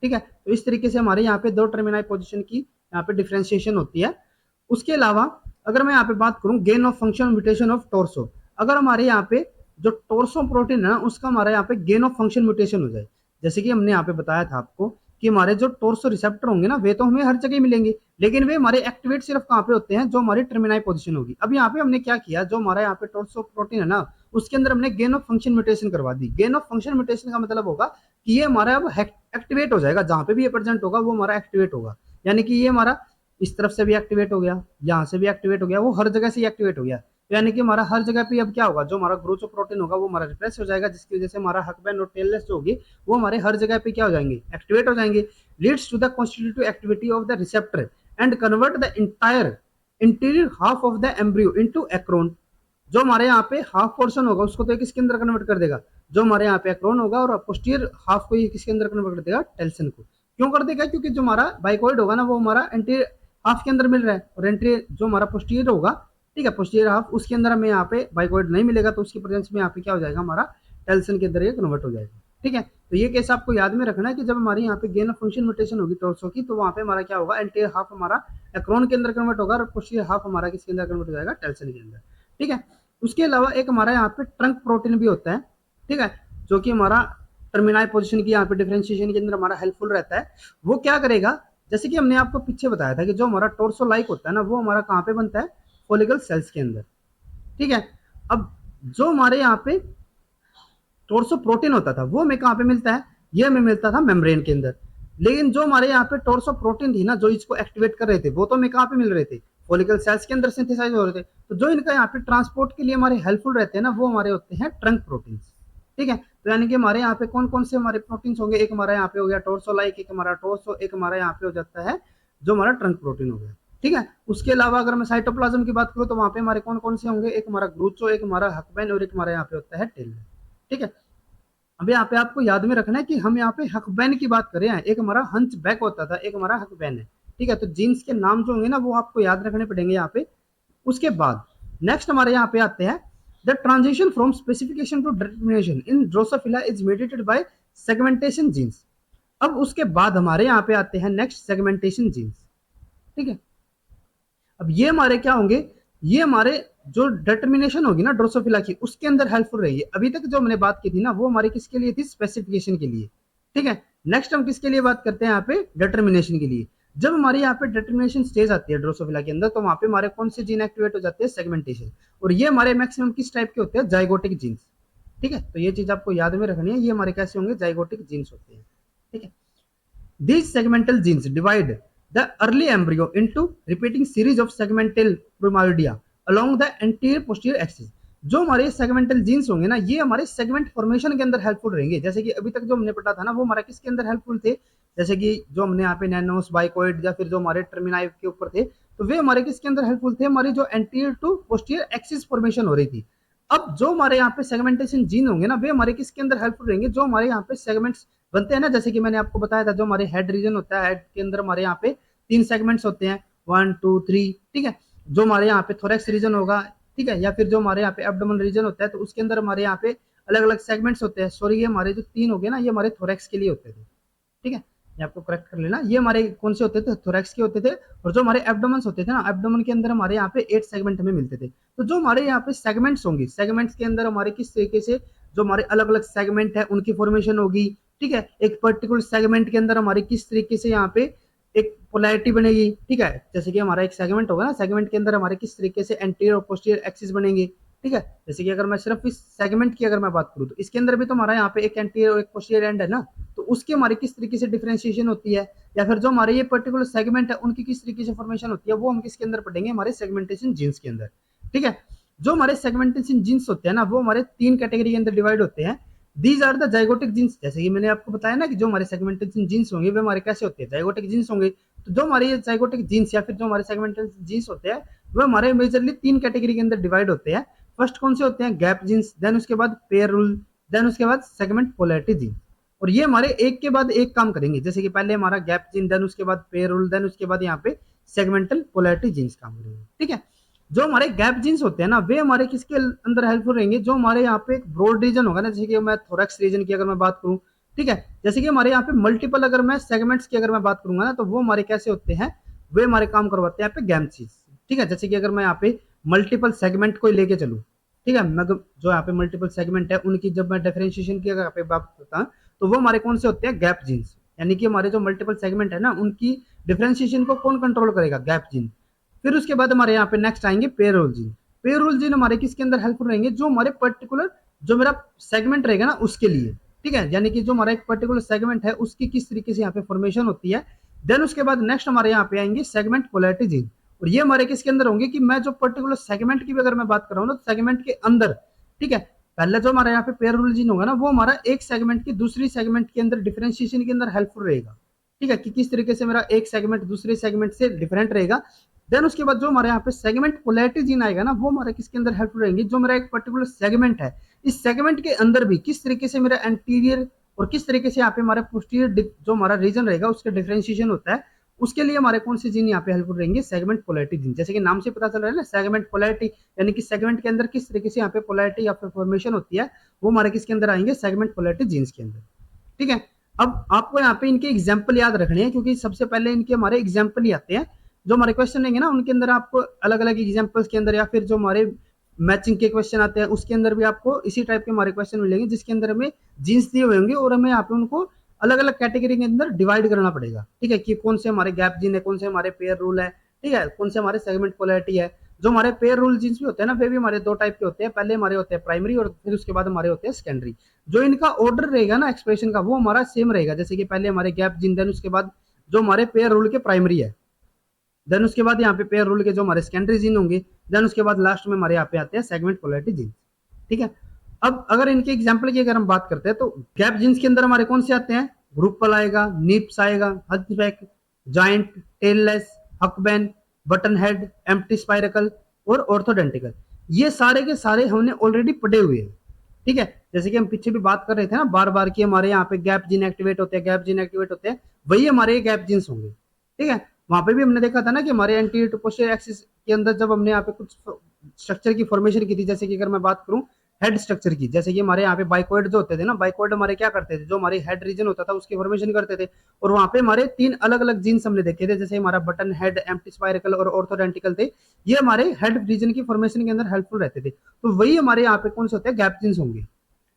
ठीक है, तो इस तरीके से हमारे यहाँ पे दो टर्मिनाई पोजीशन की यहाँ पे डिफ्रेंशिएशन होती है। उसके अलावा अगर मैं यहाँ पे बात करूं gain of function mutation of torso, अगर हमारे यहाँ पे जो टोर्सो प्रोटीन है उसका हमारे यहाँ पे गेन ऑफ फंक्शन म्यूटेशन हो जाए, जैसे कि हमने यहाँ पे बताया था आपको कि हमारे जो टोर्सो रिसेप्टर होंगे ना वे तो हमें हर जगह मिलेंगे, लेकिन वे हमारे एक्टिवेट सिर्फ कहाँ पे होते हैं, जो हमारी टर्मिनाई पोजीशन होगी। अब यहाँ पे हमने क्या किया, जो हमारा यहाँ पे टोर्सो प्रोटीन है ना उसके अंदर हमने गेन ऑफ फंक्शन म्यूटेशन करवा दी। गेन ऑफ फंक्शन म्यूटेशन का मतलब होगा कि ये हमारा अब एक्टिवेट हो जाएगा, जहां पे भी ये प्रेजेंट होगा वो हमारा एक्टिवेट होगा। यानी कि ये हमारा इस तरफ से भी एक्टिवेट हो गया, यहाँ से भी एक्टिवेट हो गया, वो हर जगह से एक्टिवेट हो गया। यानी कि हमारा हर जगह पे अब क्या होगा, जो हमारा ग्रोथ प्रोटीन होगा वो हमारा रिप्रेस हो जाएगा, जिसकी वजह से हमारा हकबैन और टेललेस जो होगी वो हमारे हर जगह पे क्या हो जाएंगे, एक्टिवेट हो जाएंगे। Leads to the constitutive activity of the receptor and convert the entire interior half of the embryo into acron. जो हमारे यहाँ पे हाफ पोर्शन होगा उसको तो ये किसके अंदर कन्वर्ट कर देगा, जो हमारे यहाँ पे एक्रोन होगा, और पोस्टीरियर हाफ को ये किसके अंदर कन्वर्ट कर देगा, टेल्सन को। क्यों कर देगा, क्योंकि जो हमारा बाइकॉइड होगा ना वो हमारा एंटीरियर हाफ के अंदर मिल रहा है, और एंटीरियर जो हमारा पोस्टीरियर होगा, ठीक है, पोस्टीरियर हाफ उसके अंदर हमें यहाँ पे बाइकॉइड नहीं मिलेगा, तो उसकी प्रेजेंस में यहाँ पे क्या हो जाएगा, हमारा टेल्सन के अंदर ये कन्वर्ट हो जाएगा। ठीक है, तो ये केस आपको याद में रखना है कि जब हमारी यहाँ पे गेन ऑफ फंक्शन म्यूटेशन होगी टोर्सो की, तो वहाँ पे हमारा क्या होगा, एंटीरियर हाफ हमारा एक्रोन के अंदर कन्वर्ट होगा और पोस्टीरियर हाफ हमारा किसके अंदर कन्वर्ट हो जाएगा, टेल्सन के अंदर। ठीक है, उसके अलावा एक हमारा यहाँ पे ट्रंक प्रोटीन भी होता है, ठीक है, जो कि हमारा टर्मिनाई पोजीशन की यहाँ पे डिफरेंशिएशन के अंदर हमारा हेल्पफुल रहता है। वो क्या करेगा, जैसे कि हमने आपको पीछे बताया था कि जो हमारा टोर्सो लाइक होता है ना वो हमारा कहाँ पे बनता है, फोलिकल सेल्स के अंदर। ठीक है, अब जो हमारे यहाँ पे टोर्सो प्रोटीन होता था वो हमें कहाँ पे मिलता है, ये हमें मिलता था मेम्ब्रेन के अंदर। लेकिन जो हमारे यहाँ पे टोर्सो प्रोटीन थी ना, जो इसको एक्टिवेट कर रहे थे, वो तो हमें कहाँ पे मिल रहे थे, फॉलिकल सेल्स के अंदर सिंथेसाइज हो रहे थे। तो जो इनका यहाँ पे ट्रांसपोर्ट के लिए हमारे हेल्पफुल रहते हैं ना, वो हमारे होते हैं ट्रंक प्रोटीन। ठीक है, तो यानी कि हमारे यहाँ पे कौन कौन से हमारे प्रोटीन होंगे, एक हमारा यहाँ पे हो गया टोर्सो लाइक, एक हमारा टोर्सो, एक हमारा यहाँ पे हो जाता है जो हमारा ट्रंक प्रोटीन हो गया। ठीक है, उसके अलावा अगर मैं साइटोप्लाज्म की बात करूँ तो वहां पे हमारे कौन कौन से होंगे, एक हमारा ग्लूचो, एक हमारा हकबैन और एक हमारा यहाँ पे होता है टेल। ठीक है, अब यहाँ पे आपको याद में रखना है कि हम यहाँ पे हकबैन की बात कर रहे हैं, एक हमारा हंच बैक होता था, एक हमारा हकबैन है। ठीक है, तो जीन्स के नाम जो होंगे ना वो आपको याद रखने पड़ेंगे यहाँ पे। उसके बाद नेक्स्ट हमारे यहाँ पे आते हैं, the transition from specification to determination in Drosophila is mediated by segmentation genes. अब उसके बाद हमारे यहाँ पे आते हैं नेक्स्ट सेगमेंटेशन जीन्स। ठीक है, अब ये हमारे क्या होंगे, ये हमारे जो डिटर्मिनेशन होगी ना ड्रोसोफिला की, उसके अंदर हेल्पफुल रहेगी। अभी तक जो हमने बात की थी ना वो हमारी किसके लिए थी, स्पेसिफिकेशन के लिए। ठीक है, नेक्स्ट हम किसके लिए बात करते हैं यहाँ पे, डिटर्मिनेशन के लिए। जब हमारे यहाँ पे डिटर्मिनेशन स्टेज आती है ड्रोसोफिला के अंदर, तो वहां पे हमारे कौन से जीन एक्टिवेट हो जाते हैं, सेगमेंटेशन। और ये हमारे मैक्सिमम किस टाइप के होते हैं, जाइगोटिक जीन्स। ठीक है, तो ये चीज आपको याद में रखनी है, ये हमारे कैसे होंगे, जाइगोटिक जीन्स होते हैं। ठीक है, these segmental genes divide the early embryo into repeating series of segmental primordia along the anterior posterior axis। जो हमारे सेगमेंटल जीन्स होंगे ना, ये हमारे सेगमेंट फॉर्मेशन के अंदर हेल्पफुल रहेंगे। जैसे कि अभी तक जो हमने पढ़ा था ना, वो हमारा किसके अंदर हेल्पफुल थे, जैसे कि जो हमने यहाँ पे नैनोस, बाइकोइड या फिर जो हमारे टर्मिनाई के ऊपर थे, तो वे हमारे किसके अंदर हेल्पफुल थे, हमारी जो anterior to posterior axis formation हो रही थी। अब जो हमारे यहाँ पे सेगमेंटेशन जीन होंगे ना, वे हमारे किसके अंदर हेल्पफुल रहेंगे, जो हमारे यहाँ पे सेगमेंट्स बनते हैं ना, जैसे कि मैंने आपको बताया था, जो हमारे हेड रीजन होता है, हेड के अंदर हमारे यहाँ पे 3 सेगमेंट्स होते हैं, 1 2 3। ठीक है, जो हमारे यहाँ पे थोरेक्स रीजन होगा, ठीक है, या फिर जो हमारे यहाँ पे एब्डोमेन रीजन होता है, तो उसके अंदर हमारे यहाँ पे अलग अलग सेगमेंट्स होते हैं। सॉरी, ये हमारे जो 3 हो गए ना, ये हमारे थोरेक्स के लिए होते थे। ठीक है, ये आपको करेक्ट कर लेना, ये हमारे कौन से होते थे, थोरेक्स के होते थे। और जो हमारे एब्डोमेन्स होते थे ना, एब्डोमेन के अंदर हमारे यहाँ पे 8 सेगमेंट हमें मिलते थे। तो जो हमारे यहाँ पे सेगमेंट्स होंगे, सेगमेंट्स के अंदर हमारे किस तरीके से जो हमारे अलग अलग सेगमेंट है उनकी फॉर्मेशन होगी। ठीक है, एक पर्टिकुलर सेगमेंट के अंदर हमारी किस तरीके से यहाँ पे एक पोलैरिटी बनेगी। ठीक है, जैसे कि हमारा एक सेगमेंट होगा ना, सेगमेंट के अंदर हमारे किस तरीके से एंटीरियर और पोस्टीरियर एक्सिस बनेंगे। ठीक है, जैसे कि अगर मैं सिर्फ इस सेगमेंट की अगर मैं बात करूँ, तो इसके अंदर भी तो हमारा यहाँ पे एक एंटीरियर और एक पोस्टीरियर एंड है ना, तो उसकी हमारी किस तरीके से डिफरेंशिएशन होती है, या फिर जो हमारे ये पर्टिकुलर सेगमेंट है उनकी किस तरीके से फॉर्मेशन होती है, वो हम किसके अंदर पढ़ेंगे, हमारे सेगमेंटेशन जीन्स के अंदर। ठीक है, जो हमारे सेगमेंटेशन जीन्स होते हैं ना, वो हमारे 3 कैटेगरी के अंदर डिवाइड होते हैं। These are the zygotic genes. जैसे कि मैंने आपको बताया ना कि जो हमारे सेगमेंटेशन जीन्स होंगे वे हमारे कैसे होते हैं, जाइगोटिक जीन्स होंगे। तो जो हमारे ये जाइगोटिक जीन्स या फिर जो हमारे सेगमेंटेशन जीन्स होते हैं, वो हमारे मेजरली 3 कैटेगरी के अंदर डिवाइड होते हैं। फर्स्ट कौन से होते हैं, गैप जीन्स, देन उसके बाद पेयर रूल, देन उसके बाद सेगमेंट पोलैरिटी जीन। और ये हमारे एक के बाद एक काम करेंगे, जैसे कि पहले हमारा गैप जीन, देन उसके बाद पेयर रूल, देन उसके बाद यहाँ पे सेगमेंटल पोलैरिटी जीन्स काम करेंगे। ठीक है, जो हमारे गैप जीन्स होते हैं ना, वे हमारे किसके अंदर हेल्पफुल रहेंगे, जो हमारे यहाँ पे एक ब्रॉड रीजन होगा ना, जैसे कि मैं थोरेक्स रीजन की अगर मैं बात करूँ। ठीक है, जैसे कि हमारे यहाँ पे मल्टीपल अगर मैं सेगमेंट्स की अगर मैं बात करूंगा ना, तो वो हमारे कैसे होते हैं, वे हमारे काम करवाते हैं यहाँ पे गैप जीन्स। ठीक है, जैसे कि अगर मैं यहाँ पे मल्टीपल सेगमेंट को लेके चलूँ, ठीक है, मैं जो यहाँ पे मल्टीपल सेगमेंट है उनकी जब मैं डिफरेंशिएशन की अगर पे बात करता हूँ, तो वो हमारे कौन से होते हैं, गैप जीन्स। यानी कि हमारे जो मल्टीपल सेगमेंट है ना, उनकी डिफरेंशिएशन को कौन कंट्रोल करेगा, गैप जीन। फिर उसके बाद हमारे यहाँ पे नेक्स्ट आएंगे पेरोल जीन। पेरोल जीन हमारे किसके अंदर हेल्पफुल रहेंगे, जो हमारे पर्टिकुलर जो मेरा सेगमेंट रहेगा ना उसके लिए। ठीक है, यानी कि जो हमारा एक पर्टिकुलर सेगमेंट है उसकी किस तरीके से यहाँ पे फॉर्मेशन होती है। देन उसके बाद नेक्स्ट हमारे यहाँ पे आएंगे सेगमेंट पोलैरिटी जीन। और ये हमारे किसके अंदर होंगे, कि मैं जो पर्टिकुलर सेगमेंट की भी अगर मैं बात कर रहा हूँ ना, तो सेगमेंट के अंदर, ठीक है, पहले जो हमारा यहाँ पे पेरोल जीन होगा ना, वो हमारा एक सेगमेंट की दूसरी सेगमेंट के अंदर डिफरेंशिएशन के अंदर हेल्पफुल रहेगा। ठीक है, कि किस तरीके से मेरा एक सेगमेंट दूसरे सेगमेंट से डिफरेंट रहेगा। देन उसके बाद जो हमारे यहाँ पे सेगमेंट पोलैरिटी जीन आएगा ना, वो हमारे किसके अंदर हेल्पफुल रहेंगे, जो मेरा एक पर्टिकुलर सेगमेंट है, इस सेगमेंट के अंदर भी किस तरीके से मेरा एंटीरियर और किस तरीके से यहाँ पे हमारा पोस्टीरियर जो हमारा रीजन रहेगा उसका डिफरेंशिएशन होता है, उसके लिए हमारे कौन से जीन यहाँ पे हेल्पफुल रहेंगे, सेगमेंट पोलैरिटी जीन। जैसे कि नाम से पता चल रहा है ना, सेगमेंट पोलैरिटी, यानी कि सेगमेंट के अंदर किस तरीके से यहाँ पे पोलैरिटी या फिर फॉर्मेशन होती है, वो हमारे किसके अंदर आएंगे, सेगमेंट पोलैरिटी जीन्स के अंदर। ठीक है, अब आपको यहाँ पे इनके एग्जाम्पल याद रखने हैं, क्योंकि सबसे पहले इनके हमारे एग्जाम्पल ही आते हैं। जो हमारे क्वेश्चन रहेंगे ना, उनके अंदर आपको अलग अलग एग्जाम्पल्स के अंदर या फिर जो हमारे मैचिंग के क्वेश्चन आते हैं उसके अंदर भी आपको इसी टाइप के हमारे क्वेश्चन मिलेंगे, जिसके अंदर हमें जीन्स दिए हुए होंगे और हमें यहाँ पे उनको अलग अलग कैटेगरी के अंदर डिवाइड करना पड़ेगा। ठीक है, कि कौन से हमारे गैप जीन है, कौन से हमारे पेयर रूल है, ठीक है, कौन से हमारे सेगमेंट पोलैरिटी है। जो हमारे पेयर रूल जीन्स भी होते हैं ना, वे भी हमारे दो टाइप के होते हैं। पहले हमारे होते हैं प्राइमरी और फिर उसके बाद हमारे होते हैं सेकेंडरी। जो इनका ऑर्डर रहेगा ना एक्सप्रेशन का, वो हमारा सेम रहेगा। जैसे कि पहले हमारे गैप जीन, देन उसके बाद जो हमारे पेयर रूल के प्राइमरी है, देन उसके बाद यहाँ पे पेयर रूल के जो हमारे सेकेंडरी जीन होंगे, देन उसके बाद लास्ट में हमारे यहाँ पे आते हैं सेगमेंट पोलैरिटी जीन। ठीक है। अब अगर इनके एग्जाम्पल की अगर हम बात करते हैं तो गैप जीन्स के अंदर हमारे कौन से आते हैं? ग्रुपल आएगा, निप्स आएगा, hunchback, giant, tailless, huckebein, button head, empty spiracle और ऑर्थोडेंटिकल। ये सारे के सारे हमने ऑलरेडी पढ़े हुए हैं। ठीक है। जैसे कि हम पीछे भी बात कर रहे थे ना बार बार कि हमारे यहाँ पे गैप जीन एक्टिवेट होते हैं, गैप जीन एक्टिवेट होते हैं, वही हमारे गैप जीन्स होंगे। ठीक है। वहां पे भी हमने देखा था ना कि हमारे एंटीरियर टू पोस्टीरियर एक्सिस के अंदर जब हमने यहाँ पे कुछ स्ट्रक्चर की फॉर्मेशन की थी, जैसे कि अगर मैं बात करूं हेड स्ट्रक्चर की, जैसे कि हमारे यहाँ पे बाइकॉइड जो होते थे ना, बाइकॉइड हमारे क्या करते थे, जो हमारे हेड रीजन होता था उसकी फॉर्मेशन करते थे। और वहां पे हमारे तीन अलग अलग जीन्स हमने देखे थे, जैसे हमारा बटन हेड, एम्प्टी स्पाइरकल और ऑर्थोडेंटिकल थे। ये हमारे हेड रीजन की फॉर्मेशन के अंदर हेल्पफुल रहते थे। तो वही हमारे यहाँ पे कौन से होते हैं? गैप जीन्स होंगे।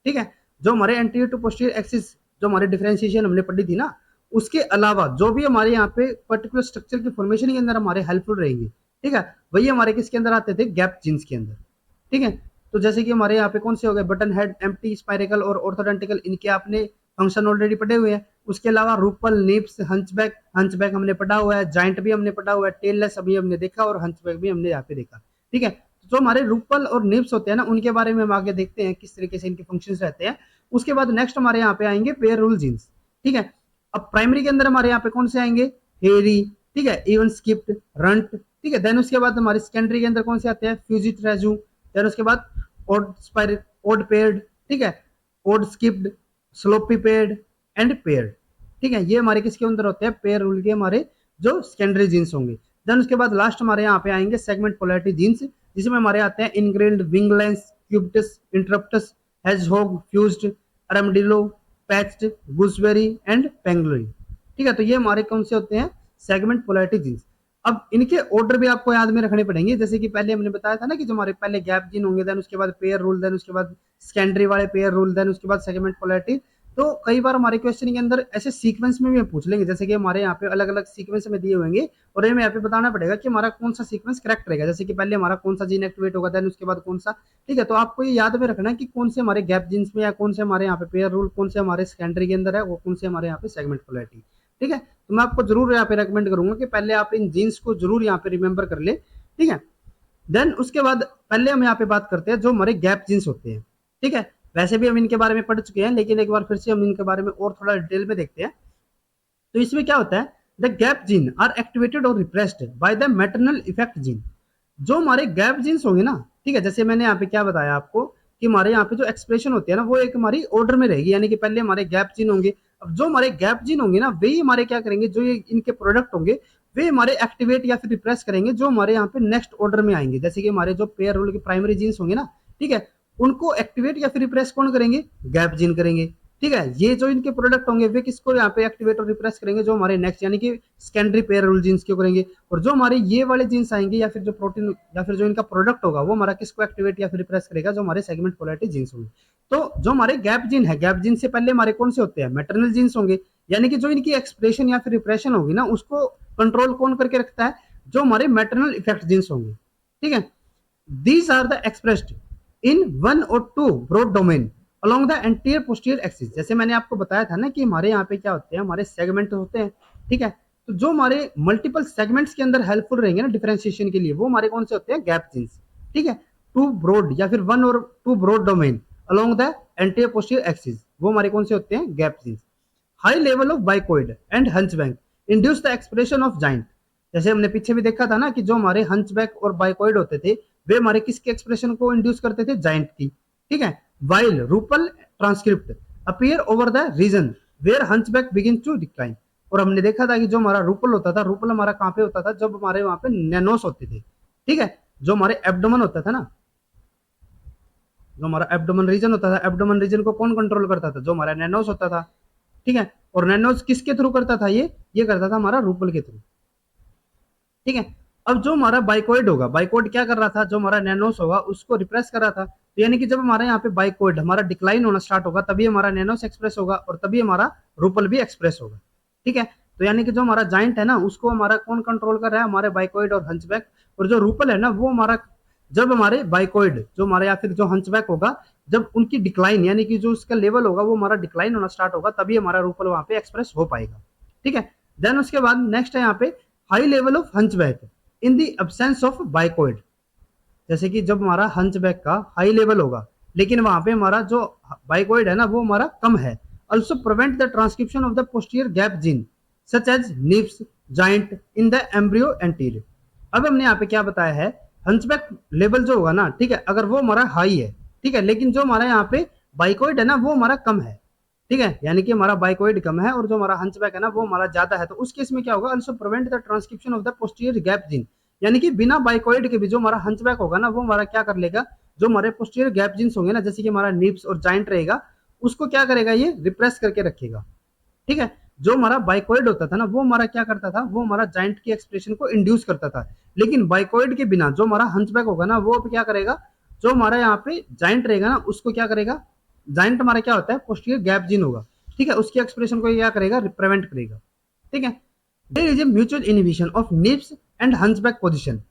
ठीक है। जो हमारे एंटीरियर टू पोस्टीरियर एक्सिस जो हमारे डिफरेंशिएशन हमने पढ़ी थी ना, उसके अलावा जो भी हमारे यहाँ पे पर्टिकुलर स्ट्रक्चर की फॉर्मेशन के अंदर हमारे हेल्पफुल रहेंगे, ठीक है, वही हमारे किसके अंदर आते थे? गैप जीन्स के अंदर। ठीक है। तो जैसे कि हमारे यहाँ पे कौन से हो गए? बटन हेड, एम्प्टी स्पाइरकल और ऑर्थोडेंटिकल, इनके आपने फंक्शन ऑलरेडी पढ़े हुए हैं। उसके अलावा रूपल, निप्स, हंचबैक, हंचबैक हमने पढ़ा हुआ है, जाइंट भी हमने पढ़ा हुआ है, टेललेस अभी हमने देखा और हंचबैक भी हमने यहाँ पे देखा। ठीक है। जो हमारे रूपल और निप्स होते हैं ना, उनके बारे में हम आगे देखते हैं किस तरीके से इनके फंक्शंस रहते हैं। उसके बाद नेक्स्ट हमारे यहाँ पे आएंगे पेयर रूल जीन्स। ठीक है। अब प्राइमरी के अंदर हमारे यहाँ पे कौन से आएंगे? हेरी, ठीक है, इवन स्किप्ड, रंट। ठीक है। देन उसके बाद हमारे सेकेंडरी के अंदर कौन से आते हैं? फ्यूजिट, रेजू। देन उसके बाद ओड स्पाइर, ओड पेयर्ड, ठीक है, odd skipped, sloppy paired and paired. ठीक है। ये हमारे किसके अंदर होते हैं? पेयर रूल के हमारे जो सेकेंडरी जीन्स होंगे। देन उसके बाद लास्ट हमारे यहाँ पे आएंगे सेगमेंट पोलैरिटी जीन्स, जिसमें हमारे आते हैं engrailed, wingless, cubitus, interruptus, hedgehog, fused, armadillo, patched, gooseberry and pangolin. ठीक है। तो ये हमारे कौन से होते हैं? Segment polarity genes. अब इनके ऑर्डर भी आपको याद में रखने पड़ेंगे। जैसे कि पहले हमने बताया था ना कि जो हमारे पहले गैप जीन होंगे, देन उसके बाद पेयर रूल, देन उसके बाद सेकेंडरी वाले पेयर रूल, देन उसके बाद सेगमेंट पोलैरिटी। तो कई बार हमारे क्वेश्चन के अंदर ऐसे सीक्वेंस में भी पूछ लेंगे, जैसे कि हमारे यहाँ पे अलग अलग सीक्वेंस में दिए होंगे और हमें यहाँ पे बताना पड़ेगा कि हमारा कौन सा सीक्वेंस करेक्ट रहेगा। जैसे कि पहले हमारा कौन सा जीन एक्टिवेट होगा, देन उसके बाद कौन सा। ठीक है। तो आपको ये याद में रखना है कि कौन से हमारे गैप जीन्स में या कौन से हमारे यहाँ पे पेयर रूल, कौन से हमारे सेकेंडरी के अंदर है, वो कौन से हमारे यहाँ पे सेगमेंट पोलैरिटी। ठीक है। तो मैं आपको जरूर यहाँ पे रेकमेंड करूंगा कि पहले आप इन जीन्स को जरूर यहाँ पे रिमेंबर कर ले। ठीक है। देन उसके बाद पहले हम यहाँ पे बात करते हैं जो हमारे गैप जीन्स होते हैं। ठीक है। वैसे भी हम इनके बारे में पढ़ चुके हैं, लेकिन एक बार फिर से हम इनके बारे में और थोड़ा डिटेल में देखते हैं। तो इसमें क्या होता है? The gap gene are activated और repressed by the maternal effect gene. जो हमारे गैप जीन्स होंगे ना, ठीक है, जैसे मैंने यहाँ पे क्या बताया आपको कि हमारे यहाँ पे जो एक्सप्रेशन होती है ना, वो एक हमारी ऑर्डर में रहेगी, यानी कि पहले हमारे गैप जीन होंगे। अब जो हमारे गैप जीन होंगे ना, वही हमारे क्या करेंगे, जो ये इनके प्रोडक्ट होंगे, वे हमारे एक्टिवेट या फिर रिप्रेस करेंगे जो हमारे यहाँ पे नेक्स्ट ऑर्डर में आएंगे। जैसे कि हमारे जो पेयर रूल के प्राइमरी जीन्स होंगे ना, ठीक है, उनको एक्टिवेट या फिर रिप्रेस कौन करेंगे? गैप जीन करेंगे। ठीक है। ये जो इनके प्रोडक्ट होंगे वे किसको यहाँ पे एक्टिवेट और रिप्रेस करेंगे? जो हमारे नेक्स्ट यानी कि सेकेंडरी पेयर रूल जीन्स क्यों करेंगे। और जो हमारे ये वाले जीन्स आएंगे या फिर जो प्रोटीन या फिर जो इनका प्रोडक्ट होगा, वो हमारा किसको एक्टिवेट या फिर रिप्रेस करेगा? जो हमारे सेगमेंट पोलैरिटी जीन्स होंगे। तो जो हमारे गैप जीन है, गैप जीन से पहले हमारे कौन से होते हैं? मैटरनल जीन्स होंगे, यानी कि जो इनकी एक्सप्रेशन या फिर रिप्रेशन होगी ना, उसको कंट्रोल कौन करके रखता है? जो हमारे मैटरनल इफेक्ट जीन्स होंगे। ठीक है। These are the expressed in one or two broad domain along the anterior posterior axis। जैसे मैंने आपको बताया था ना कि हमारे यहाँ पे क्या होते हैं? हमारे सेगमेंट होते हैं। ठीक है। तो जो हमारे मल्टीपल सेगमेंट्स के अंदर हेल्पफुल रहेंगे ना डिफरेंशिएशन के लिए, वो हमारे कौन से होते हैं? Gap genes. ठीक है। टू ब्रॉड या फिर वन और two broad domain along the anterior posterior axis, वो हमारे कौन से होते हैं? Gap jeans. High level of bicoid and hunchback induce the expression of giant. जैसे हमने पीछे भी देखा था ना कि जो हमारे हंचबैक और बाइकॉइड होते थे, वे हमारे किसके एक्सप्रेशन को इंड्यूस करते थे? जाइंट की। ठीक है। While Kruppel transcript appear over the region where hunchback begin to decline. और हमने देखा था कि जो हमारा रूपल होता था, रूपल हमारा कहाँ पे होता था? जब हमारे वहां पे नैनोस होते थे। ठीक है। जो हमारे एब्डोमन होता था ना, जो हमारा एब्डोमन रीजन होता था, एब्डोमन रीजन को कौन कंट्रोल करता था? जो हमारा नैनोस होता था। ठीक है। और नैनोस किसके थ्रू करता था? ये करता था हमारा रूपल के थ्रू। ठीक है। अब जो हमारा बाइकॉइड होगा, बाइकॉइड क्या कर रहा था? जो हमारा नैनोस होगा उसको रिप्रेस कर रहा था। तो यानी कि जब हमारे यहाँ पे बाइकॉइड हमारा डिक्लाइन होना स्टार्ट होगा, तभी हमारा नैनोस एक्सप्रेस होगा और तभी हमारा रूपल भी एक्सप्रेस होगा। ठीक है। तो यानी कि जो हमारा जाइंट है ना, उसको हमारा कौन कंट्रोल कर रहा है? हमारे बाइकॉइड और हंचबैक। और जो रूपल है ना वो हमारा जब हमारे बाइकॉइड जो हमारे या फिर जो हंचबैक होगा, जब उनकी डिक्लाइन यानी कि जो उसका लेवल होगा वो हमारा डिक्लाइन होना स्टार्ट होगा, तभी हमारा रूपल वहां पे एक्सप्रेस हो पाएगा। ठीक है। देन उसके बाद नेक्स्ट है यहाँ पे high level of hunchback in the absence of bicoid. जैसे कि जब हमारा हंचबैक का हाई लेवल होगा लेकिन वहां पे हमारा जो बाइकॉइड है ना वो हमारा कम है। Also prevent the transcription of the posterior gap gene such as knirps giant in the embryo anterior. अब हमने यहाँ पे क्या बताया है, हंचबैक लेवल जो होगा ना, ठीक है, अगर वो हमारा हाई है, ठीक है, लेकिन जो हमारा यहाँ पे बाइकॉइड है ना वो हमारा कम है, ठीक है, यानी कि हमारा बाइकॉइड कम है और जो हमारा हंचबैक है ना वो हमारा ज्यादा है, तो उस केस में क्या होगा, also prevent the transcription of the posterior gap gene, यानी कि बिना बाइकॉइड के भी जो हमारा हंचबैक होगा ना वो हमारा क्या कर लेगा, जो हमारे पोस्टीरियर गैप जीन्स होंगे ना, जैसे कि हमारा निप्स और जॉइंट रहेगा, उसको क्या करेगा, ये रिप्रेस करके रखेगा। ठीक है। जो हमारा बाइकॉइड होता था ना वो हमारा क्या करता था, वो हमारा जॉइंट की एक्सप्रेशन को इंड्यूस करता था, लेकिन बाइकॉइड के बिना जो हमारा हंचबैक होगा ना वो क्या करेगा, जो हमारा यहाँ पे जॉइंट रहेगा ना उसको क्या करेगा, जॉइंट हमारा क्या होता है, पोस्टीरियर गैप जीन होगा, ठीक है, उसकी एक्सप्रेशन को क्या करेगा, प्रिवेंट करेगा। ठीक है। There is a mutual inhibition of knirps and hunchback position.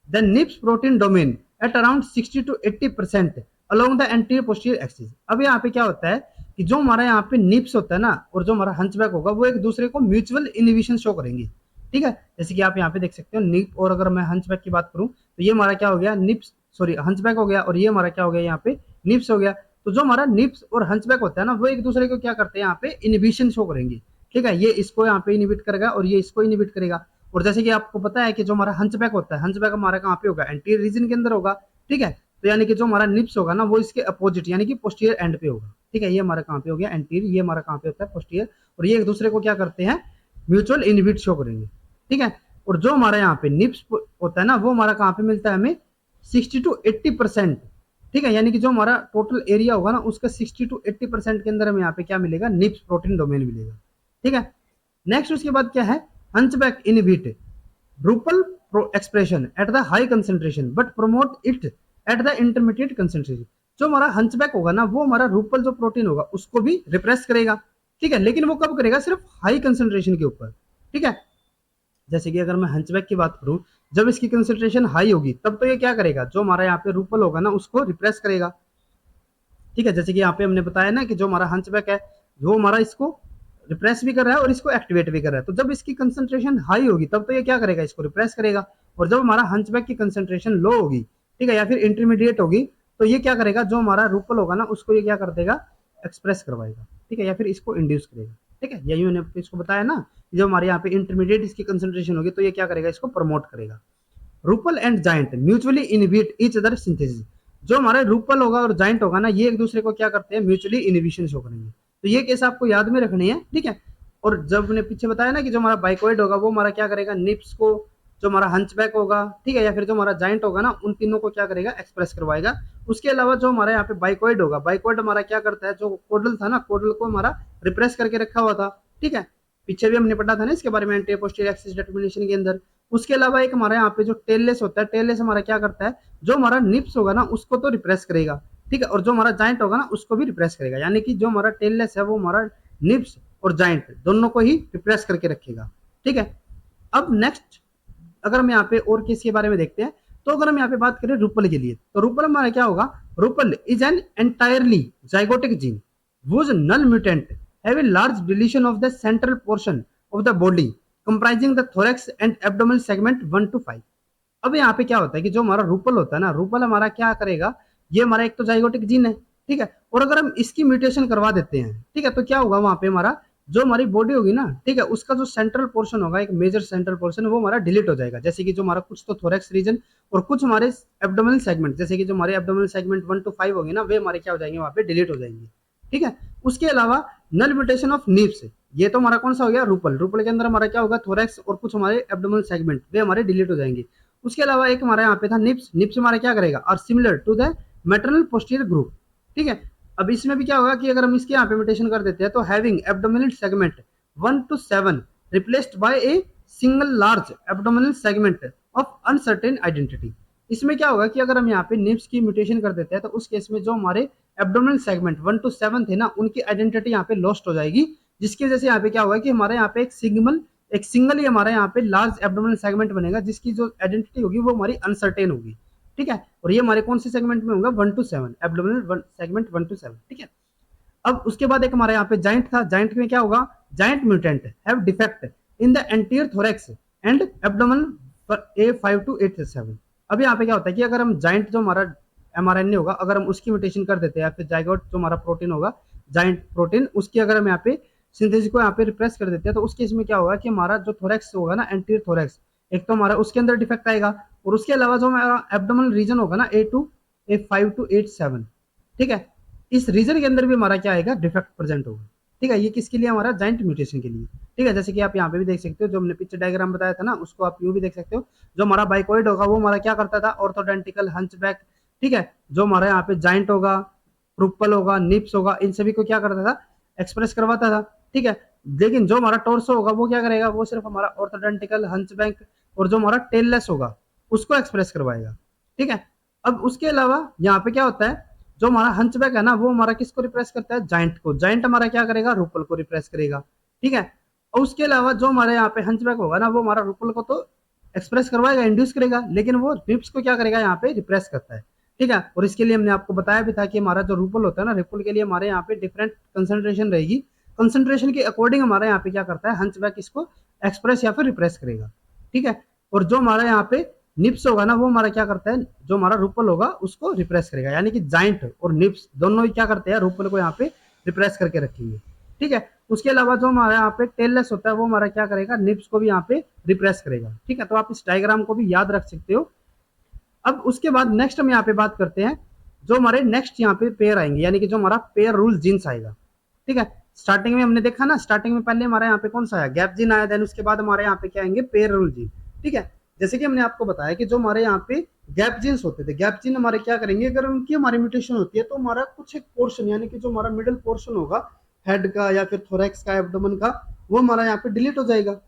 The NIPS protein domain at around 60 to 80% along the anterior posterior axis। अब यहाँ पे क्या होता है कि जो हमारा यहाँ पे निप्स होता है ना और जो हमारा हंचबैक होगा वो एक दूसरे को म्यूचुअल इनहिबिशन शो करेंगे। ठीक है। जैसे कि आप यहाँ पे देख सकते हो निप, और अगर मैं हंचबैक की बात करूँ तो ये हमारा क्या हो गया, निप्स सॉरी हंचबैक हो गया, और ये हमारा क्या हो गया यहाँ पे निप्स हो गया। तो जो हमारा निप्स और हंचबैक होता है ना वो एक दूसरे को क्या करते हैं, यहाँ पे इनहिबिशन शो करेंगे। ठीक है। ये इसको यहाँ पे इनहिबिट करेगा और ये इसको इनहिबिट करेगा। और जैसे कि आपको पता है कि जो हमारा हंचबैक होता है, हंचबैक हमारा कहाँ पे होगा, एंटीरियर रीजन के अंदर होगा। ठीक है। तो यानी कि जो हमारा निप्स होगा ना वो इसके अपोजिट यानी कि पोस्टीरियर एंड पे होगा। ठीक है। ये हमारा कहाँ पे हो गया, एंटीरियर, ये हमारा कहाँ पे होता है, पोस्टीरियर, और ये एक दूसरे को क्या करते हैं, म्यूचुअल इनहिबिट शो करेंगे। ठीक है। और जो हमारा यहाँ पे निप्स होता है ना वो हमारा कहाँ पे मिलता है हमें, 60 to 80%। ठीक है। यानी कि जो हमारा टोटल एरिया होगा ना उसका 60 to 80% के अंदर हमें यहाँ पे क्या मिलेगा, निप्स प्रोटीन डोमेन मिलेगा। ठीक है। नेक्स्ट उसके बाद क्या है, hunchback inhibit Drupal expression at the high concentration but promote it at the intermediate concentration। जो हमारा हंचबैक होगा ना वो हमारा रूपल जो प्रोटीन होगा उसको भी रिप्रेस करेगा। ठीक है। लेकिन वो कब करेगा, सिर्फ हाई कंसंट्रेशन के ऊपर। ठीक है। जैसे कि अगर मैं हंचबैक की बात करूं, जब इसकी कंसंट्रेशन हाई होगी तब तो ये क्या करेगा, जो हमारा यहाँ पे रूपल होगा ना उसको रिप्रेस करेगा। ठीक है। जैसे कि यहाँ पे हमने बताया ना कि जो हमारा हंचबैक है वो हमारा इसको रिप्रेस भी कर रहा है और इसको एक्टिवेट भी कर रहा है, तो जब इसकी कंसंट्रेशन हाई होगी तब तो ये क्या करेगा, इसको रिप्रेस करेगा। और जब हमारा हंचबैक की कंसंट्रेशन लो होगी, ठीक है, या फिर इंटरमीडिएट होगी, तो ये क्या करेगा, जो हमारा रूपल होगा ना उसको ये क्या कर देगा, एक्सप्रेस करवाएगा। ठीक है। या फिर इसको इंड्यूस करेगा। ठीक है। यही मैंने इसको बताया ना, जब हमारे यहाँ पे इंटरमीडिएट इसकी कंसंट्रेशन होगी तो ये क्या करेगा, इसको प्रमोट करेगा। Rupal and giant mutually inhibit each other synthesis. जो हमारे रूपल होगा और जाइंट होगा ना ये एक दूसरे को क्या करते हैं, म्यूचुअली इनहिबिशन शो करेंगे। तो ये केस आपको याद में रखनी है। ठीक है। और जब ने पीछे बताया ना कि जो हमारा बाइकॉइड होगा वो हमारा क्या करेगा, निप्स को, जो हमारा हंचबैक होगा, ठीक है, या फिर जो हमारा जाइंट होगा ना उन तीनों को क्या करेगा, एक्सप्रेस करवाएगा। उसके अलावा जो हमारा यहाँ पे बाइकॉइड होगा, बाइकॉइड हमारा क्या करता है, जो कोडल था ना, कोडल को हमारा रिप्रेस करके रखा हुआ था। ठीक है। पीछे भी हमने पढ़ा था ना इसके बारे में एंटीरियर पोस्टीरियर एक्सिस डिटरमिनेशन के अंदर। उसके अलावा एक हमारा यहाँ पे जो टेललेस होता है, टेललेस हमारा क्या करता है, जो हमारा निप्स होगा ना उसको तो रिप्रेस करेगा। ठीक है। और जो हमारा जाइंट होगा ना उसको भी रिप्रेस करेगा, यानी कि जो हमारा टेललेस है वो हमारा निप्स और जाइंट दोनों को ही रिप्रेस करके रखेगा। ठीक है। अब नेक्स्ट अगर हम यहाँ पे और केस के बारे में देखते हैं, तो अगर हम यहाँ पे बात करें रूपल के लिए, तो रूपल हमारा क्या होगा, Rupal is an entirely zygotic gene whose null mutant have a large deletion of the central portion of the body comprising the thorax and abdominal segment 1 to 5। अब यहाँ पे क्या होता है कि जो हमारा रूपल होता है ना, रूपल हमारा क्या करेगा, ये हमारा एक तो जाइगोटिक जीन है। ठीक है। और अगर हम इसकी म्यूटेशन करवा देते हैं, ठीक है, तो क्या होगा, वहां पे हमारा जो हमारी बॉडी होगी ना, ठीक है, उसका जो सेंट्रल पोर्शन होगा, एक मेजर सेंट्रल पोर्शन, वो हमारा डिलीट हो जाएगा। जैसे कि जो हमारा कुछ तो थोरेक्स रीजन और कुछ हमारे एब्डोमिनल सेगमेंट, जैसे कि जो हमारे एब्डोमिनल सेगमेंट 1 to 5 होंगे ना, वे हमारे क्या हो जाएंगे, वहां पे डिलीट हो जाएंगे। ठीक है। उसके अलावा नल म्यूटेशन ऑफ निप्स, ये तो हमारा कौन सा हो गया, रूपल, रूपल के अंदर हमारा क्या होगा, थोरेक्स और कुछ हमारे एब्डोमिनल सेगमेंट, वे हमारे डिलीट हो जाएंगे। उसके अलावा एक हमारा यहाँ पे था निप्स, निप्स हमारा क्या करेगा, और similar to the maternal posterior group. ठीक है। अब इसमें भी क्या होगा कि अगर हम इसके यहाँ पे म्यूटेशन कर देते हैं, तो having abdominal segment 1 to 7 replaced by a single large abdominal segment of uncertain identity। इसमें क्या होगा कि अगर हम यहाँ पे निप्स की म्यूटेशन कर देते हैं, तो उस केस में जो हमारे एब्डोमिनल सेगमेंट 1 to 7 थे ना, उनकी आइडेंटिटी यहाँ पे लॉस्ट हो जाएगी, जिसकी वजह से यहाँ पे क्या होगा कि हमारे यहाँ पे एक सिंगल एक सिंगल ही हमारा यहाँ पे लार्ज एब्डोमिनल सेगमेंट बनेगा, जिसकी जो आइडेंटिटी होगी वो हमारी अनसर्टेन होगी, ठीक है। और ये हमारे कौन से सेगमेंट में होगा, 1 to 7, एब्डोमिनल सेगमेंट 1 to 7, ठीक है। अब उसके बाद एक हमारे यहाँ पे जाइंट था, जाइंट में क्या होगा, giant mutant have defect in the anterior thorax and abdominal A5 to 8 to 7। अब यहाँ पे क्या होता है कि अगर हम जाइंट जो हमारा mRNA होगा, अगर हम उसकी म्यूटेशन कर देते हैं, या फिर जाइगोट जो हमारा प्रोटीन होगा, जाइंट प्रोटीन, उसकी अगर हम यहाँ पे सिंथेसिस को यहाँ पे रिप्रेस कर देते हैं, तो उस केस में क्या होगा कि हमारा जो थोरैक्स होगा ना, एंटीरियर थोरैक्स, एक तो हमारा उसके अंदर डिफेक्ट आएगा, और उसके अलावा जो हमारा एब्डोमिनल रीजन होगा ना, A5 to 8 7, ठीक है, इस रीजन के अंदर भी हमारा क्या आएगा, डिफेक्ट प्रेजेंट होगा, ठीक है। ये किसके लिए, हमारा जाइंट म्यूटेशन के लिए, ठीक है। जैसे कि आप यहाँ पे भी देख सकते हो, जो हमने पिक्चर डायग्राम बताया था ना, उसको आप यूं भी देख सकते हो। जो हमारा बाइकॉइड होगा वो हमारा क्या करता था, ऑर्थोडेंटिकल हंचबैक, ठीक है। जो हमारा यहाँ पे जाइंट होगा, प्रूपल होगा, निप्स होगा, इन सभी को क्या करता था, एक्सप्रेस करवाता था, ठीक है। लेकिन जो हमारा टोर्सो होगा वो क्या करेगा, वो सिर्फ हमारा ऑर्थोडेंटिकल हंचबैक और जो हमारा टेललेस होगा उसको एक्सप्रेस करवाएगा, ठीक है। अब उसके अलावा यहाँ पे क्या होता है, जो हमारा हंचबैक है ना, वो हमारा किसको रिप्रेस करता है, जाइंट को। जाइंट हमारा क्या करेगा, रूपल को रिप्रेस करेगा, ठीक है। और उसके अलावा जो हमारे यहाँ पे हंचबैक होगा ना, वो हमारा रूपल को तो एक्सप्रेस करवाएगा, इंड्यूस करेगा, लेकिन वो निप्स को क्या करेगा, यहाँ पे रिप्रेस करता है, ठीक है। और इसके लिए हमने आपको बताया भी था कि हमारा जो रूपल होता है ना, रूपल के लिए हमारे यहाँ पे डिफरेंट कंसेंट्रेशन रहेगी, कंसेंट्रेशन के अकॉर्डिंग हमारा यहाँ पे क्या करता है, हंचबैक इसको एक्सप्रेस या फिर रिप्रेस करेगा, ठीक है। और जो हमारा यहाँ पे निप्स होगा ना, वो हमारा क्या करता है, जो हमारा रूपल होगा उसको रिप्रेस करेगा, यानी कि जाइंट और निप्स दोनों ही क्या करते हैं, रूपल को यहाँ पे रिप्रेस करके रखेंगे, ठीक है। उसके अलावा जो हमारा यहाँ पे टेललेस होता है, वो हमारा क्या करेगा, निप्स को भी यहाँ पे रिप्रेस करेगा, ठीक है। तो आप इस डायग्राम को भी याद रख सकते हो। अब उसके बाद नेक्स्ट हम यहाँ पे बात करते हैं, जो हमारे नेक्स्ट यहाँ पे पेयर आएंगे, यानी कि जो हमारा पेयर रूल जीन्स आएगा, ठीक है। स्टार्टिंग में हमने देखा ना, स्टार्टिंग में पहले हमारे यहाँ पे कौन सा आया, गैप जीन आया, देन उसके बाद हमारे यहाँ पे क्या आएंगे, पेयर रूल जीन, ठीक है। जैसे कि हमने आपको बताया कि जो हमारे यहाँ पे गैप जीन्स होते थे, गैप जीन हमारे क्या करेंगे, अगर उनकी हमारी म्यूटेशन होती है, तो हमारा कुछ एक पोर्शन, यानी कि जो हमारा मिडिल पोर्शन होगा हेड का या फिर थोरैक्स का, एब्डोमेन का, वो हमारा यहाँ पे डिलीट हो जाएगा,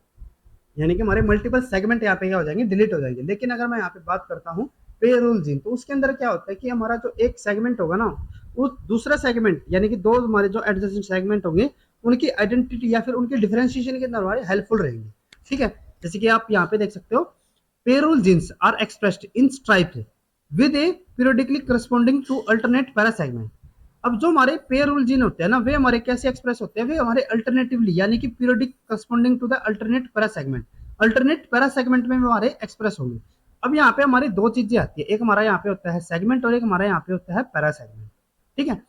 यानी कि हमारे मल्टीपल सेगमेंट यहाँ पे क्या हो जाएंगे, डिलीट हो जाएंगे। लेकिन अगर मैं यहाँ पे बात करता हूँ पेरोल जीन, तो उसके अंदर क्या होता है कि हमारा जो एक सेगमेंट होगा ना, वो दूसरा सेगमेंट, यानी कि दो हमारे जो एडजेसेंट सेगमेंट होंगे, उनकी आइडेंटिटी या फिर उनके डिफरेंशिएशन के अंदर हमारे हेल्पफुल रहेंगे, ठीक है। जैसे कि आप यहाँ पे देख सकते हो, pair rule genes are expressed in stripes with a periodically corresponding to alternate parasegment. अब जो हमारे पेयर रूल जीन होते हैं ना, वे हमारे कैसे एक्सप्रेस होते हैं, वे हमारे अल्टरनेटिवली, यानी कि periodic corresponding to the alternate parasegment, alternate parasegment में हमारे एक्सप्रेस होंगे। अब यहाँ पे हमारी दो चीजें आती है, एक हमारा यहाँ पे होता है सेगमेंट और एक हमारा यहाँ पे होता है पैरा सेगमेंट, ठीक है।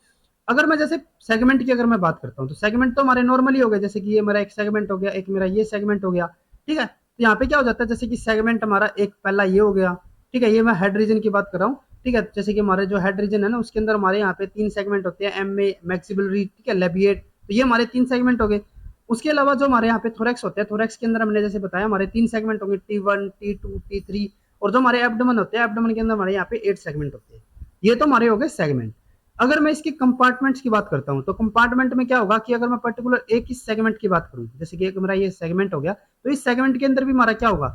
अगर मैं जैसे सेगमेंट की अगर मैं बात करता हूँ, तो सेगमेंट तो हमारे नॉर्मली हो गए, जैसे कि ये मेरा एक सेगमेंट हो गया, एक मेरा ये सेगमेंट हो गया, ठीक है। तो यहाँ पे क्या हो जाता है, जैसे कि सेगमेंट हमारा एक पहला ये हो गया, ठीक है, ये मैं हेड रीजन की बात कर रहा हूँ, ठीक है। जैसे कि हमारे जो हेड रीजन है ना, उसके अंदर हमारे यहाँ पे 3 सेगमेंट होते हैं, एम ए, मैक्सिबुलरी, ठीक है, लेबिएट, तो ये हमारे 3 सेगमेंट हो गए। उसके अलावा जो हमारे यहाँ पे थोरैक्स होते हैं, थोरैक्स के अंदर हमने जैसे बताया हमारे 3 सेगमेंट होंगे, T1, T2, T3, और जो हमारे एब्डोमेन होते हैं, एब्डोमेन के अंदर हमारे यहाँ पे 8 सेगमेंट होते हैं। ये तो हमारे हो गए सेगमेंट। अगर मैं इसकी कंपार्टमेंट्स की बात करता हूँ, तो कंपार्टमेंट में क्या होगा कि अगर मैं पर्टिकुलर एक ही सेगमेंट की बात करूँ, जैसे कि एक मेरा ये सेगमेंट हो गया, तो इस सेगमेंट के अंदर भी हमारा क्या होगा,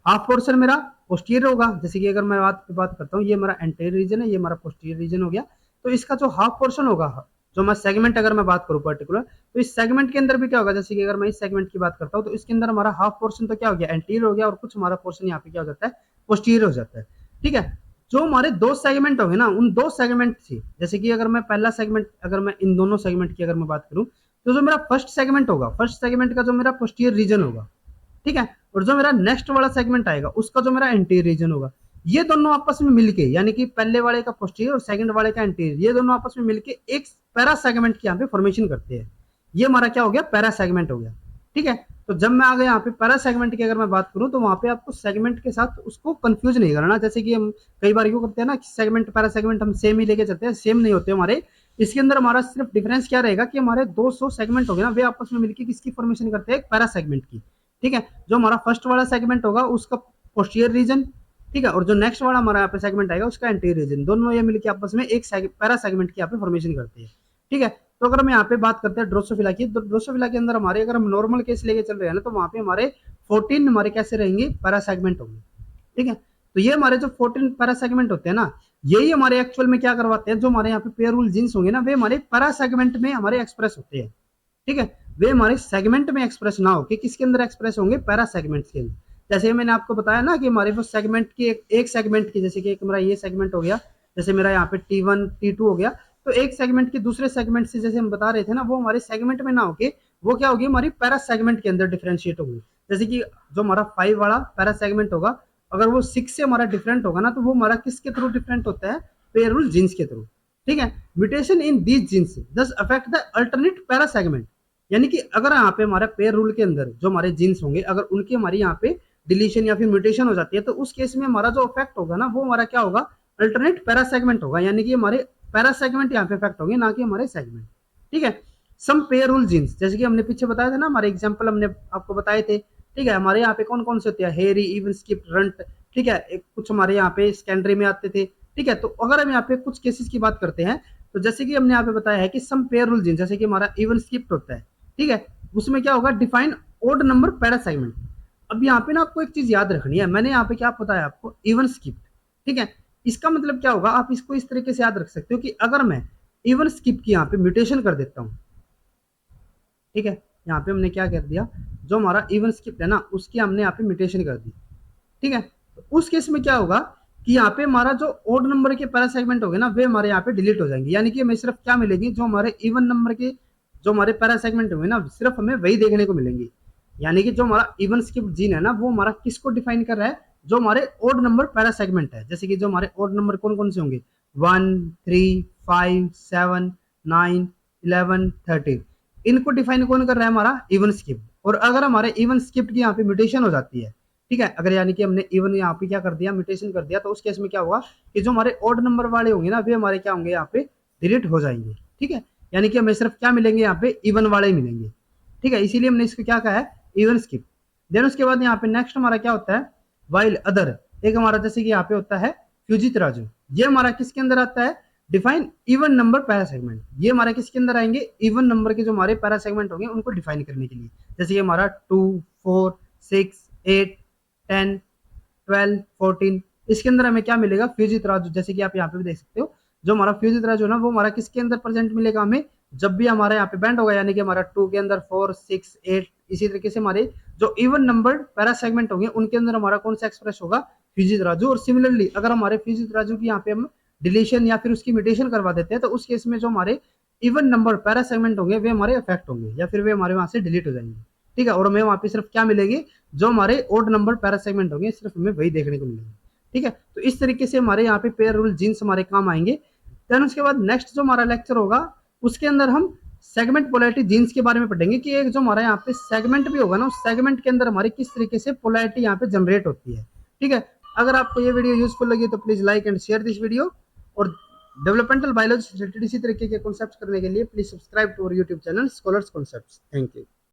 हाफ पोर्शन मेरा पोस्टीरियर होगा। जैसे कि अगर मैं बात करता हूँ, ये मेरा एंटीरियर रीजन है, ये हमारा पोस्टीरियर रीजन हो गया, तो इसका जो हाफ पोर्शन होगा, जो मैं सेगमेंट अगर मैं बात करूँ पर्टिकुलर, तो इस सेगमेंट के अंदर भी क्या होगा, जैसे कि अगर मैं इस सेगमेंट की बात करता हूँ, तो इसके अंदर हमारा हाफ पोर्शन तो क्या हो गया, एंटीरियर हो गया, और कुछ हमारा पोर्शन यहाँ पे क्या हो जाता है, पोस्टीरियर हो जाता है, ठीक है। जो हमारे दो सेगमेंट होंगे ना, उन दो सेगमेंट से, जैसे कि अगर मैं पहला सेगमेंट, अगर मैं इन दोनों सेगमेंट की अगर मैं बात करूँ, तो जो मेरा फर्स्ट सेगमेंट होगा, फर्स्ट सेगमेंट का जो मेरा पोस्टीरियर रीजन होगा, ठीक है, और जो मेरा नेक्स्ट वाला सेगमेंट आएगा, उसका जो मेरा एंटीरियर रीजन होगा, ये दोनों आपस में मिलके, यानी कि पहले वाले का पोस्टीरियर और सेकंड वाले का एंटीरियर, ये दोनों आपस में मिलके एक पैरा सेगमेंट की यहाँ पे फॉर्मेशन करते हैं। ये हमारा क्या हो गया, पैरा सेगमेंट हो गया, ठीक है। तो जब मैं आगे यहाँ पे पैरा सेगमेंट की अगर मैं बात करूँ, तो वहां पे आपको सेगमेंट के साथ उसको कंफ्यूज नहीं करना। जैसे कि हम कई बार क्यों करते हैं ना, कि सेगमेंट पैरा सेगमेंट हम सेम ही लेके चलते हैं, सेम नहीं होते हमारे। इसके अंदर हमारा सिर्फ डिफरेंस क्या रहेगा कि हमारे 200 सेगमेंट हो गए ना, वे आपस में मिलकर किसकी फॉर्मेशन करते हैं, एक पैरा सेगमेंट की, ठीक है। जो हमारा फर्स्ट वाला सेगमेंट होगा उसका पोस्टीरियर रीजन, ठीक है, और जो नेक्स्ट वाला हमारा यहाँ पे सेगमेंट आएगा उसका एंटीरियर रीजन, दोनों ये मिलकर आपस में एक पैरा सेगमेंट की यहाँ पे फॉर्मेशन करते हैं, ठीक है। तो अगर हम यहाँ पे बात करते हैं ड्रोसोफिला की, तो ड्रोसोफिला के अंदर हमारे अगर हम नॉर्मल केस लेके चल रहे हैं ना, तो वहाँ पे हमारे 14 हमारे कैसे रहेंगे, पैरा सेगमेंट होंगे, ठीक है। तो ये हमारे जो 14 पैरा सेगमेंट होते हैं ना, यही हमारे एक्चुअल में क्या करवाते हैं, जो हमारे यहाँ पे पेयर रूल जीन्स होंगे ना, वे हमारे पैरा सेगमेंट में हमारे एक्सप्रेस होते हैं, ठीक है। वे हमारे सेगमेंट में एक्सप्रेस ना हो कि किसके अंदर एक्सप्रेस होंगे, पैरा सेगमेंट्स के अंदर। जैसे मैंने आपको बताया ना कि हमारे वो सेगमेंट की एक सेगमेंट की, जैसे कि एक मेरा ये सेगमेंट हो गया, जैसे मेरा यहाँ पे T1 T2 हो गया, तो एक सेगमेंट की दूसरे सेगमेंट से जैसे हम बता रहे थे ना, वो हमारे सेगमेंट में ना होके वो क्या होगी, हमारी पैरा सेगमेंट के अंदर डिफरेंशिएट होगी। जैसे कि जो हमारा 5 वाला पैरा सेगमेंट होगा, अगर वो 6 से हमारा डिफरेंट होगा ना, तो वो हमारा किसके थ्रू डिफरेंट होता है, पेयर रूल जीन्स के थ्रू। ठीक है, म्यूटेशन इन दीज जीन्स दस affect the alternate para segment, यानी कि अगर यहाँ पे हमारा पेयर रूल के अंदर जो हमारे जीन्स होंगे, अगर उनकी हमारी यहाँ पे डिलीशन या फिर म्यूटेशन हो जाती है, तो उस केस में हमारा जो इफेक्ट होगा ना, वो हमारा क्या होगा, अल्टरनेट पैरा सेगमेंट होगा, यानी कि हमारे पैरा सेगमेंट यहाँ पे इफेक्ट होंगे, ना कि हमारे सेगमेंट। ठीक है, सम पेयर रूल जीन्स, जैसे कि हमने पीछे बताया था ना, हमारे एग्जाम्पल हमने आपको बताए थे। ठीक है, हमारे यहाँ पे कौन कौन से होते हैं, हेरी, इवन, स्किप, रंट। ठीक है, कुछ हमारे यहाँ पे स्कैंड्री में आते थे। ठीक है, तो अगर हम यहाँ पे कुछ केसेस की बात करते हैं, तो जैसे कि हमने यहाँ पे बताया है कि सम पेयर रूल जीन्स, जैसे कि हमारा इवन स्किप्ट होता है। ठीक है, उसमें क्या होगा, define odd number parasegment. अब यहाँ पे ना आपको एक चीज याद रखनी है, मैंने यहाँ पे क्या बताया आपको, इवन स्किप्ट। ठीक है, इसका मतलब क्या होगा, आप इसको इस तरीके से याद रख सकते हो कि अगर मैं इवन स्किप की यहाँ पे म्यूटेशन कर देता हूँ। ठीक है, यहाँ पे हमने क्या कर दिया, जो हमारा इवन स्किप है ना, उसकी हमने यहाँ पे म्यूटेशन कर दी। ठीक है, तो उस केस में क्या होगा कि यहाँ पे हमारा जो ओड नंबर के पैरा सेगमेंट हो गए ना, वे हमारे यहाँ पे डिलीट हो जाएंगे, यानी कि हमें सिर्फ क्या मिलेगी, जो हमारे इवन नंबर के जो हमारे पैरा सेगमेंट होंगे ना, सिर्फ हमें वही देखने को मिलेंगे। यानी कि जो हमारा इवन स्किप जीन है ना, वो हमारा किसको डिफाइन कर रहा है, जो हमारे ओड नंबर पैरा सेगमेंट है। जैसे कि जो हमारे ओड नंबर कौन कौन से होंगे, 1, 3, 5, 7, 9, 11, 13, इनको डिफाइन कौन कर रहा है, हमारा इवन स्किप। और अगर हमारे इवन स्किप की यहाँ पे म्यूटेशन हो जाती है, ठीक है, अगर यानी कि हमने इवन यहाँ पे क्या कर दिया, म्यूटेशन कर दिया, तो उस केस में क्या होगा कि जो हमारे ओड नंबर वाले होंगे ना, वे हमारे क्या होंगे, यहाँ पे डिलीट हो जाएंगे। ठीक है, यानी कि हमें सिर्फ क्या मिलेंगे, यहाँ पे इवन वाले ही मिलेंगे। ठीक है, इसीलिए हमने इसको क्या कहा है, इवन स्किप। देन उसके बाद यहाँ पे नेक्स्ट हमारा क्या होता है, वाइल अदर। एक हमारा जैसे कि यहाँ पे होता है फ्यूजी तराजू, ये हमारा किसके अंदर आता है, define even number para segment. ये हमारे किसके अंदर आएंगे, इवन नंबर के जो हमारे पैरा सेगमेंट होंगे उनको डिफाइन करने के लिए। जैसे कि हमारा 2, 4, 6, 8, 10, 12, 14, इसके अंदर हमें क्या मिलेगा, फ्यूजी तराजू। जैसे कि आप यहाँ पे भी देख सकते हो, जो हमारा फ्यूजी तराजू ना, वो हमारा किसके अंदर प्रेजेंट मिलेगा हमें, जब भी हमारा यहाँ पे बैंड होगा, यानी कि हमारा 2 के अंदर 4, 6, 8, इसी तरीके से हमारे जो इवन नंबर पैरा सेगमेंट होंगे उनके अंदर हमारा कौन सा एक्सप्रेस होगा, फ्यूजी तराजू। और सिमिलरली अगर हमारे फ्यूजी तराजू की यहाँ पे हम डिलीशन या फिर उसकी म्यूटेशन करवा देते हैं, तो उस केस में जो हमारे इवन नंबर पैरा सेगमेंट होंगे वे हमारे अफेक्ट होंगे, या फिर वे हमारे वहां से डिलीट हो जाएंगे। ठीक है, और हमें वहां पे सिर्फ क्या मिलेगी, जो हमारे ओड नंबर पैरा सेगमेंट होंगे, सिर्फ हमें वही देखने को मिलेंगे। ठीक है, तो इस तरीके से हमारे यहाँ पे पेयर रूल जीन्स हमारे काम आएंगे। देन उसके बाद नेक्स्ट जो हमारा लेक्चर होगा, उसके अंदर हम सेगमेंट पोलैरिटी जीन्स के बारे में पढ़ेंगे कि एक जो हमारा यहाँ पे सेगमेंट भी होगा ना, उस सेगमेंट के अंदर हमारी किस तरीके से पोलैरिटी यहाँ पे जनरेट होती है। ठीक है, अगर आपको ये वीडियो यूजफुल लगी तो please like and share this video, और डेवलपमेंटल बायोलॉजी से रिलेटेड इसी तरीके के कॉन्सेप्ट्स करने के लिए please subscribe to our YouTube channel scholars concepts. Thank you.